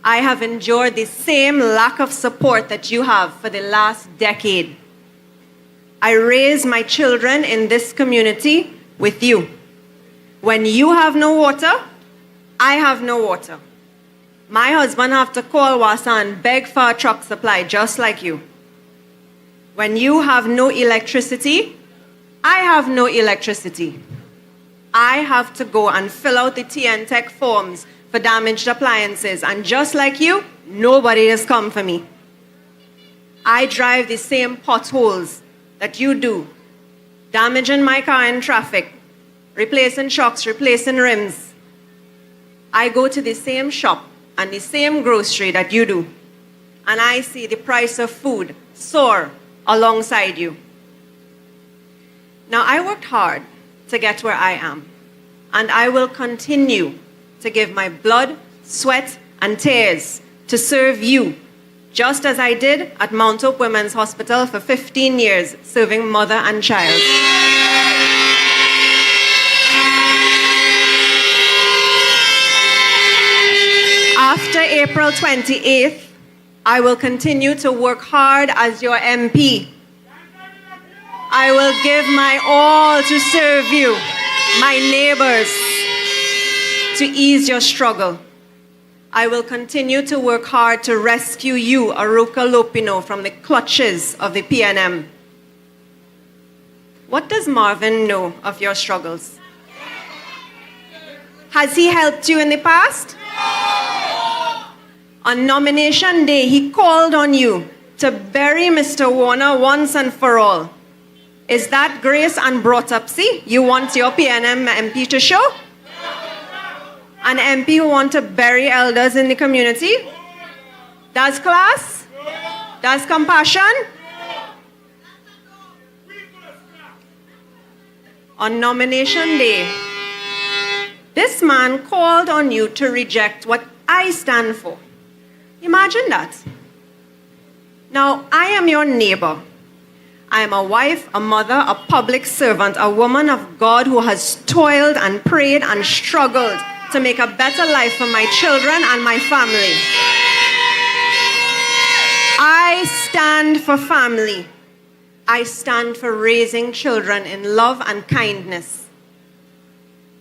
I have endured the same lack of support that you have for the last decade. I raised my children in this community with you. When you have no water, I have no water. My husband have to call Wasa and beg for a truck supply, just like you. When you have no electricity, I have no electricity. I have to go and fill out the TN Tech forms for damaged appliances, and just like you, nobody has come for me. I drive the same potholes that you do, damaging my car in traffic, replacing shocks, replacing rims. I go to the same shop and the same grocery that you do, and I see the price of food soar alongside you. Now, I worked hard to get where I am, and I will continue to give my blood, sweat, and tears to serve you, just as I did at Mount Hope Women's Hospital for 15 years, serving mother and child. After April 28th, I will continue to work hard as your MP. I will give my all to serve you, my neighbors, to ease your struggle. I will continue to work hard to rescue you, Arouca Lopinot, from the clutches of the PNM. What does Marvin know of your struggles? Has he helped you in the past? On nomination day, he called on you to bury Mr. Warner once and for all. Is that grace and brought-upsy you want your PNM MP to show? An MP who wants to bury elders in the community? That's class? That's compassion? On nomination day, this man called on you to reject what I stand for. Imagine that. Now, I am your neighbor. I am a wife, a mother, a public servant, a woman of God who has toiled and prayed and struggled to make a better life for my children and my family. I stand for family. I stand for raising children in love and kindness.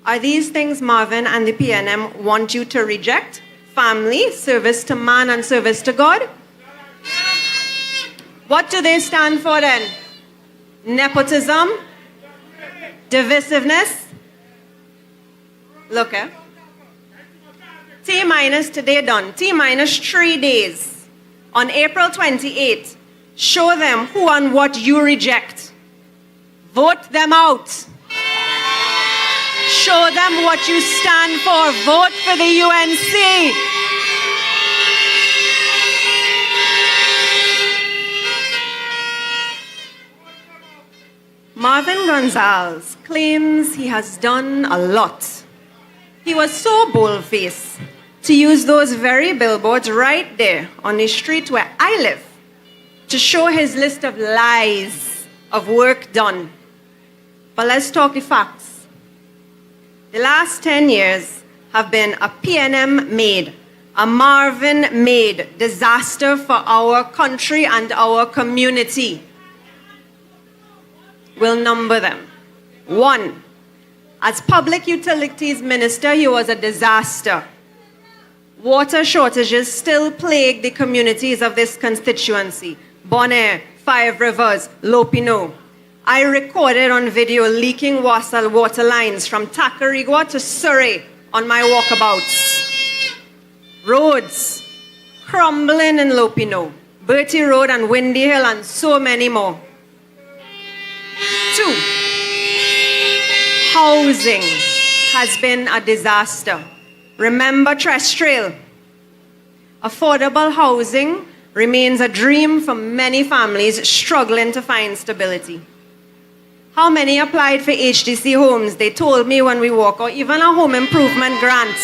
Are these things Marvin and the PNM want you to reject? Family, service to man, and service to God? What do they stand for then? Nepotism? Divisiveness? Look, T minus today done. T minus 3 days. On April 28th, show them who and what you reject. Vote them out. Show them what you stand for. Vote for the UNC. Marvin Gonzalez claims he has done a lot. He was so bold-faced to use those very billboards right there on the street where I live to show his list of lies of work done. But let's talk the facts. The last 10 years have been a PNM-made, a Marvin-made disaster for our country and our community. We'll number them. 1, as Public Utilities Minister, he was a disaster. Water shortages still plague the communities of this constituency. Bonaire, 5 Rivers, Lopinot. I recorded on video leaking Wasal water lines from Tacarigua to Surrey on my walkabouts. Roads crumbling in Lopinot, Bertie Road and Windy Hill, and so many more. 2, housing has been a disaster. Remember Trestrail. Affordable housing remains a dream for many families struggling to find stability. How many applied for HDC homes? They told me when we walk, or even a home improvement grant.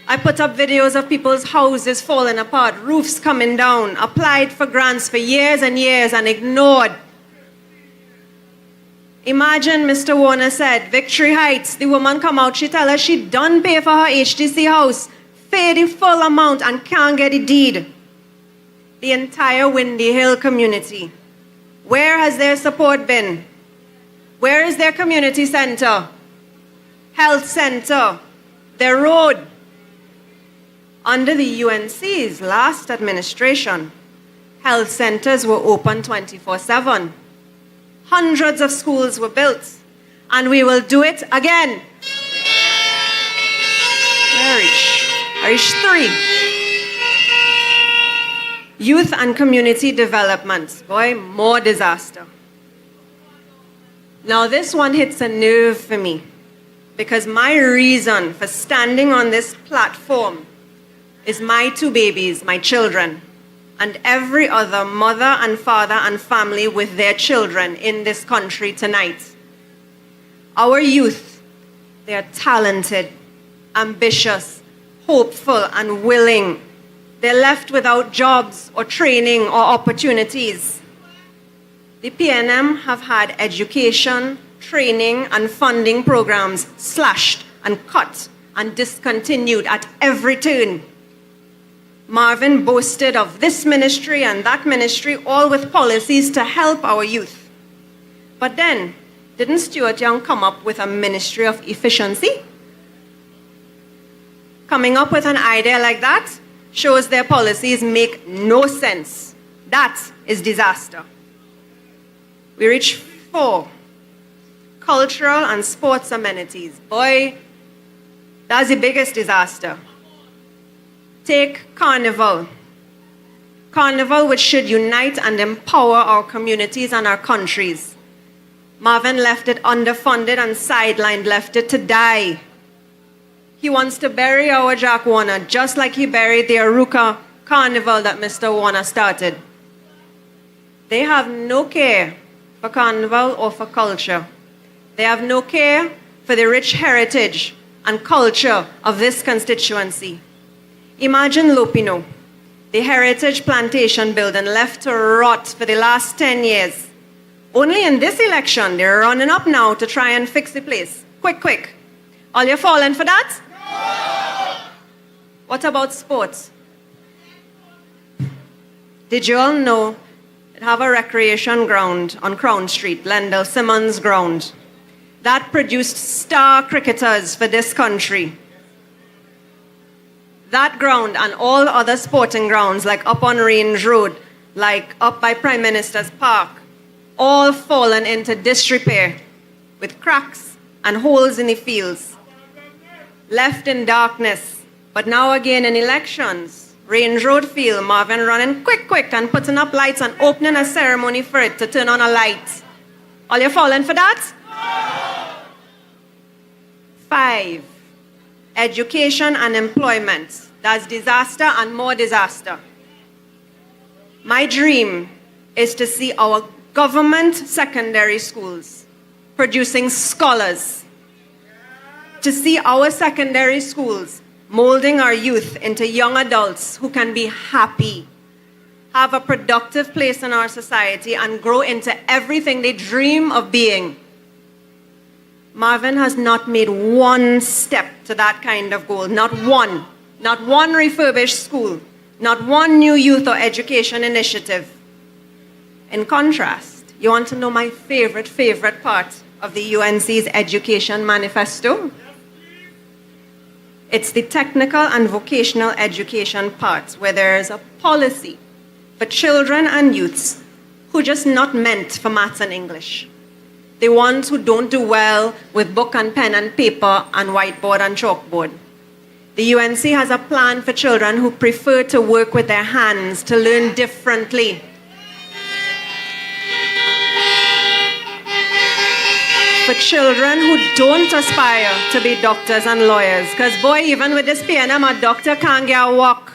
I put up videos of people's houses falling apart, roofs coming down, applied for grants for years and years and ignored. Imagine Mr. Warner said, Victory Heights, the woman come out, she tell us she done pay for her HTC house, pay the full amount and can't get a deed. The entire Windy Hill community. Where has their support been? Where is their community center? Health center? Their road? Under the UNC's last administration, health centers were open 24/7. Hundreds of schools were built, and we will do it again. I reach 3. Youth and community development. Boy, more disaster. Now this one hits a nerve for me, because my reason for standing on this platform is my 2 babies, my children, and every other mother and father and family with their children in this country tonight. Our youth, they are talented, ambitious, hopeful, and willing. They're left without jobs or training or opportunities. The PNM have had education, training, and funding programs slashed and cut and discontinued at every turn. Marvin boasted of this ministry and that ministry, all with policies to help our youth. But then, didn't Stuart Young come up with a ministry of efficiency? Coming up with an idea like that shows their policies make no sense. That is disaster. We reach 4. Cultural and sports amenities. Boy, that's the biggest disaster. Take Carnival. Carnival, which should unite and empower our communities and our countries. Marvin left it underfunded and sidelined, left it to die. He wants to bury our Jack Warner, just like he buried the Arouca Carnival that Mr. Warner started. They have no care for Carnival or for culture. They have no care for the rich heritage and culture of this constituency. Imagine Lopinot, the heritage plantation building left to rot for the last 10 years. Only in this election, they're running up now to try and fix the place. Quick, quick. All you falling for that? No! What about sports? Did you all know that have a recreation ground on Crown Street, Lendell Simmons ground, that produced star cricketers for this country? That ground and all other sporting grounds, like up on Range Road, like up by Prime Minister's Park, all fallen into disrepair with cracks and holes in the fields, left in darkness. But now again in elections, Range Road field, Marvin running quick and putting up lights and opening a ceremony for it to turn on a light. All you falling for that? 5. Education and employment. That's disaster and more disaster. My dream is to see our government secondary schools producing scholars. To see our secondary schools molding our youth into young adults who can be happy, have a productive place in our society, and grow into everything they dream of being. Marvin has not made one step to that kind of goal. Not one. Not one refurbished school. Not one new youth or education initiative. In contrast, you want to know my favorite part of the UNC's education manifesto? It's the technical and vocational education part, where there is a policy for children and youths who are just not meant for maths and English. The ones who don't do well with book and pen and paper and whiteboard and chalkboard. The UNC has a plan for children who prefer to work with their hands, to learn differently. For children who don't aspire to be doctors and lawyers. Because boy, even with this PNM, a doctor can't get a walk.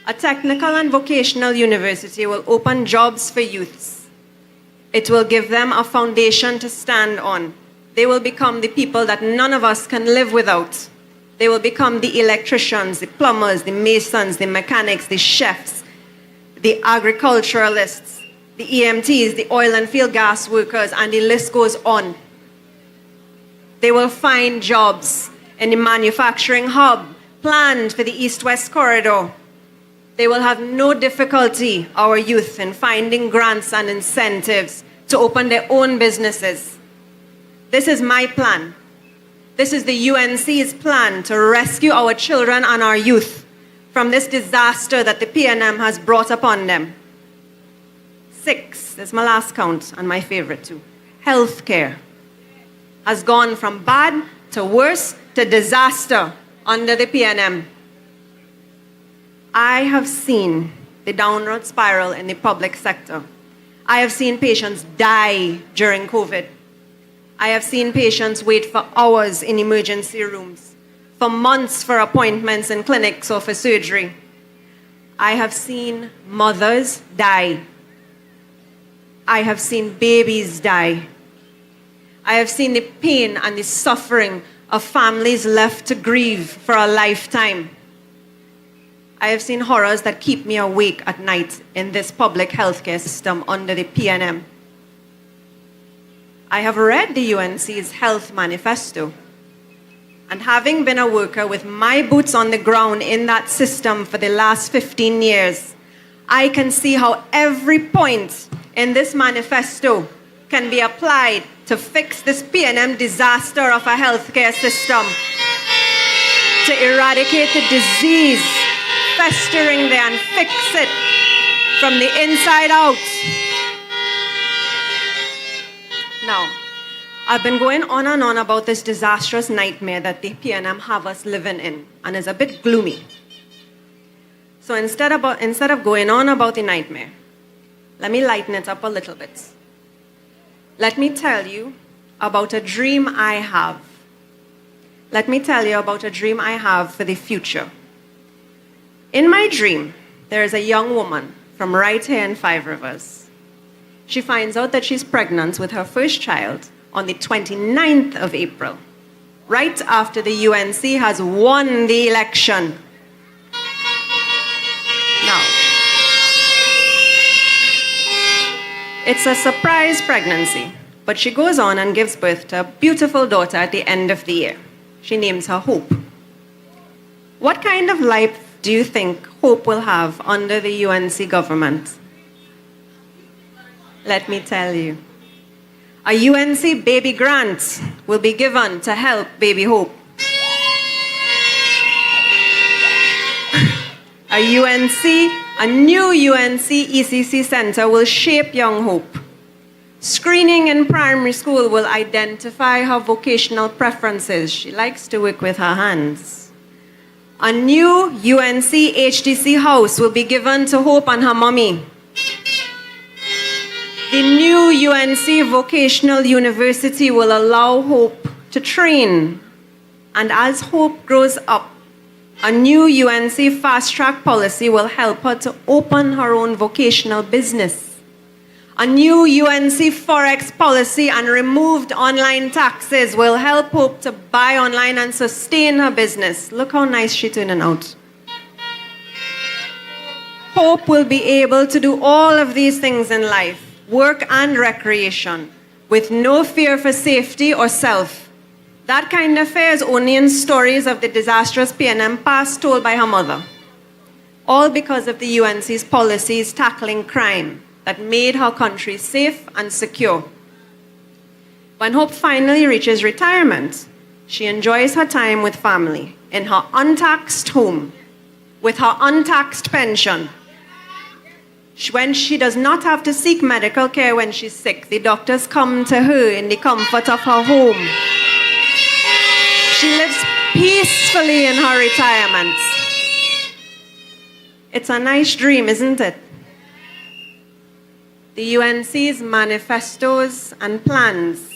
A technical and vocational university will open jobs for youths. It will give them a foundation to stand on. They will become the people that none of us can live without. They will become the electricians, the plumbers, the masons, the mechanics, the chefs, the agriculturalists, the EMTs, the oil and field gas workers, and the list goes on. They will find jobs in the manufacturing hub planned for the East-West Corridor. They will have no difficulty, our youth, in finding grants and incentives to open their own businesses. This is my plan. This is the UNC's plan to rescue our children and our youth from this disaster that the PNM has brought upon them. 6, this is my last count and my favorite too. Healthcare has gone from bad to worse to disaster under the PNM. I have seen the downward spiral in the public sector. I have seen patients die during COVID. I have seen patients wait for hours in emergency rooms, for months for appointments in clinics or for surgery. I have seen mothers die. I have seen babies die. I have seen the pain and the suffering of families left to grieve for a lifetime. I have seen horrors that keep me awake at night in this public healthcare system under the PNM. I have read the UNC's health manifesto, and having been a worker with my boots on the ground in that system for the last 15 years, I can see how every point in this manifesto can be applied to fix this PNM disaster of a healthcare system, to eradicate the disease festering there and fix it from the inside out. Now, I've been going on and on about this disastrous nightmare that the PNM have us living in, and it's a bit gloomy. So instead of going on about the nightmare, let me lighten it up a little bit. Let me tell you about a dream I have. Let me tell you about a dream I have for the future. In my dream, there is a young woman from right here in Five Rivers. She finds out that she's pregnant with her first child on the 29th of April, right after the UNC has won the election. Now, it's a surprise pregnancy, but she goes on and gives birth to a beautiful daughter at the end of the year. She names her Hope. What kind of life do you think Hope will have under the UNC government? Let me tell you. A UNC baby grant will be given to help baby Hope. A new UNC ECC center will shape young Hope. Screening in primary school will identify her vocational preferences. She likes to work with her hands. A new UNC HTC house will be given to Hope and her mommy. The new UNC Vocational University will allow Hope to train. And as Hope grows up, a new UNC fast-track policy will help her to open her own vocational business. A new UNC Forex policy and removed online taxes will help Hope to buy online and sustain her business. Look how nice she's turning out. Hope will be able to do all of these things in life, work and recreation, with no fear for safety or self. That kind of fear is only in stories of the disastrous PNM past told by her mother. All because of the UNC's policies tackling crime that made her country safe and secure. When Hope finally reaches retirement, she enjoys her time with family in her untaxed home, with her untaxed pension. When she does not have to seek medical care when she's sick, the doctors come to her in the comfort of her home. She lives peacefully in her retirement. It's a nice dream, isn't it? The UNC's manifestos and plans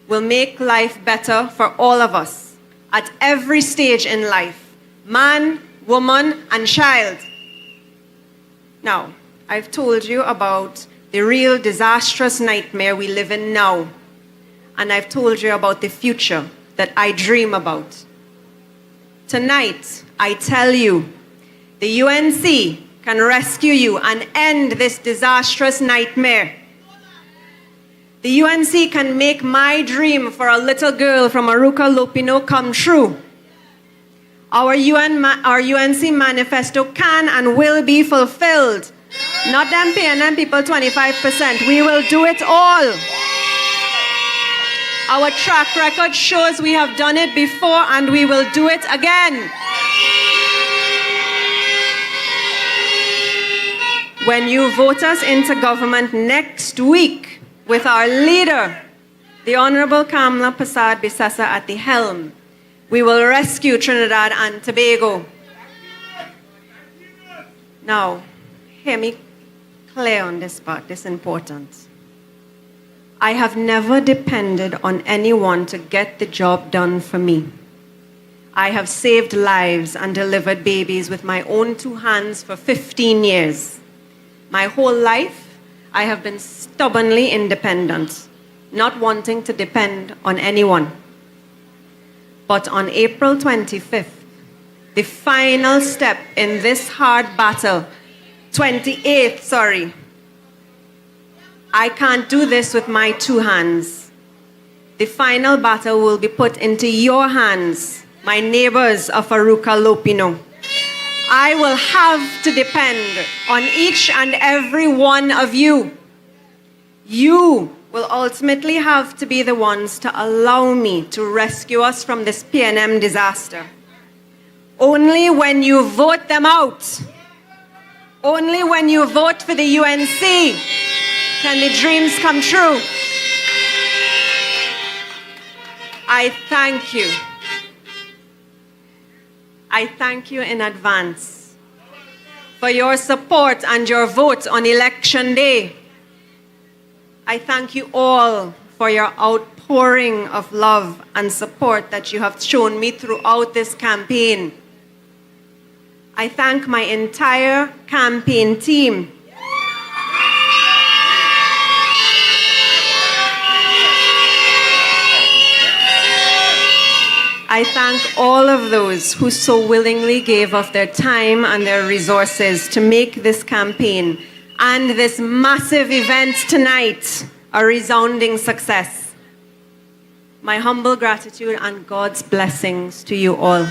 will make life better for all of us at every stage in life, man, woman, and child. Now, I've told you about the real disastrous nightmare we live in now, and I've told you about the future that I dream about. Tonight, I tell you, the UNC can rescue you and end this disastrous nightmare. The UNC can make my dream for a little girl from Arouca, Lopinot come true. Our UNC manifesto can and will be fulfilled. Not them paying them people 25%. We will do it all. Our track record shows we have done it before and we will do it again. When you vote us into government next week with our leader, the Honorable Kamla Prasad Bisasa at the helm, we will rescue Trinidad and Tobago. Now, hear me clear on this part, this is important. I have never depended on anyone to get the job done for me. I have saved lives and delivered babies with my own 2 hands for 15 years. My whole life, I have been stubbornly independent, not wanting to depend on anyone. But on April 25th, the final step in this hard battle, 28th, sorry, I can't do this with my 2 hands. The final battle will be put into your hands, my neighbors of Arouca, Lopinot. I will have to depend on each and every one of you. You will ultimately have to be the ones to allow me to rescue us from this PNM disaster. Only when you vote them out, only when you vote for the UNC, can the dreams come true. I thank you. I thank you in advance for your support and your vote on Election Day. I thank you all for your outpouring of love and support that you have shown me throughout this campaign. I thank my entire campaign team. I thank all of those who so willingly gave of their time and their resources to make this campaign and this massive event tonight a resounding success. My humble gratitude and God's blessings to you all.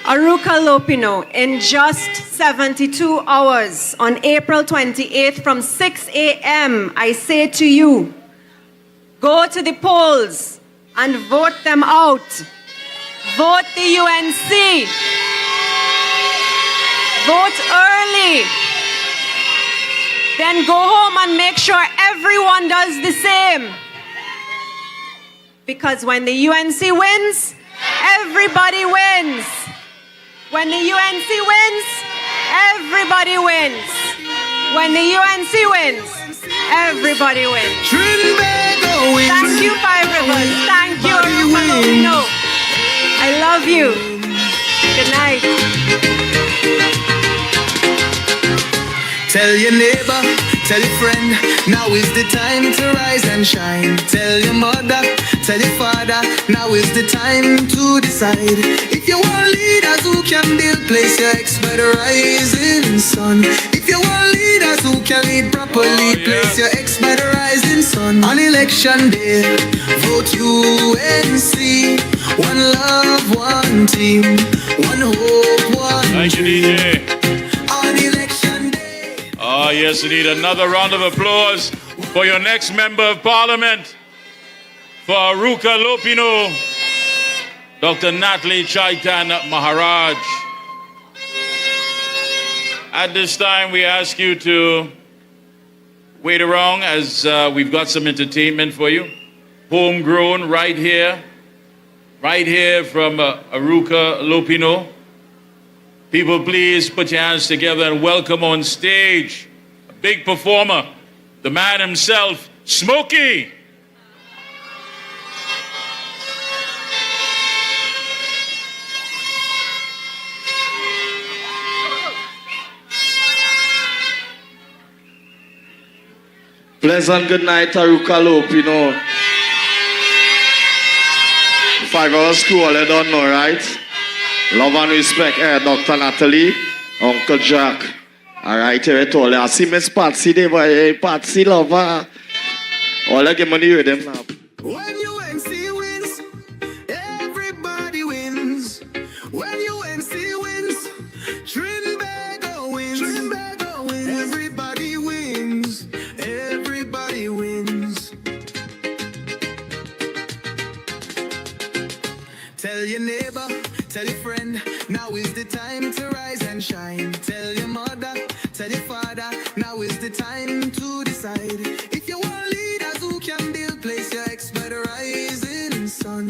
Arouca Lopinot, in just 72 hours on April 28th from 6 a.m., I say to you, go to the polls and vote them out. Vote the UNC. Vote early. Then go home and make sure everyone does the same. Because when the UNC wins, everybody wins. When the UNC wins, everybody wins. When the UNC wins, everybody wins. Thank you, Five Rivers. Thank you, Arouca Lopinot. I love you. Good night. Tell your neighbor, tell your friend, now is the time to rise and shine. Tell your mother, tell your father, now is the time to decide. If you want leaders who can build, place your ex by the rising sun. If you want leaders who can lead properly, place your ex by the rising sun. On election day, vote UNC. One love, one team, one hope, one Thank you, dream. DJ. On election day. Oh, yes, we need another round of applause for your next member of parliament for Arouca Lopinot, Dr. Natalie Chaitan-Maharaj. At this time, we ask you to wait around as we've got some entertainment for you. Homegrown right here from Arouca Lopinot. People, please put your hands together and welcome on stage a big performer, the man himself, Smokey. Pleasant good night, Arouca Lopinot. 5-hour school, all you don't know, right? Love and respect, Dr. Natalie, Uncle Jack. Alright, here I told you. I see Miss Patsy there, but Patsy lover. All I get money with them now. When UNC wins, everybody wins. When UNC wins, Trinbago wins. Trinbago wins. Everybody wins. Everybody wins. Tell your neighbor, tell your friend, now is the time to rise and shine. Tell your mother, tell your father, now is the time to decide. If you want leaders who can build, place your ex by the rising sun.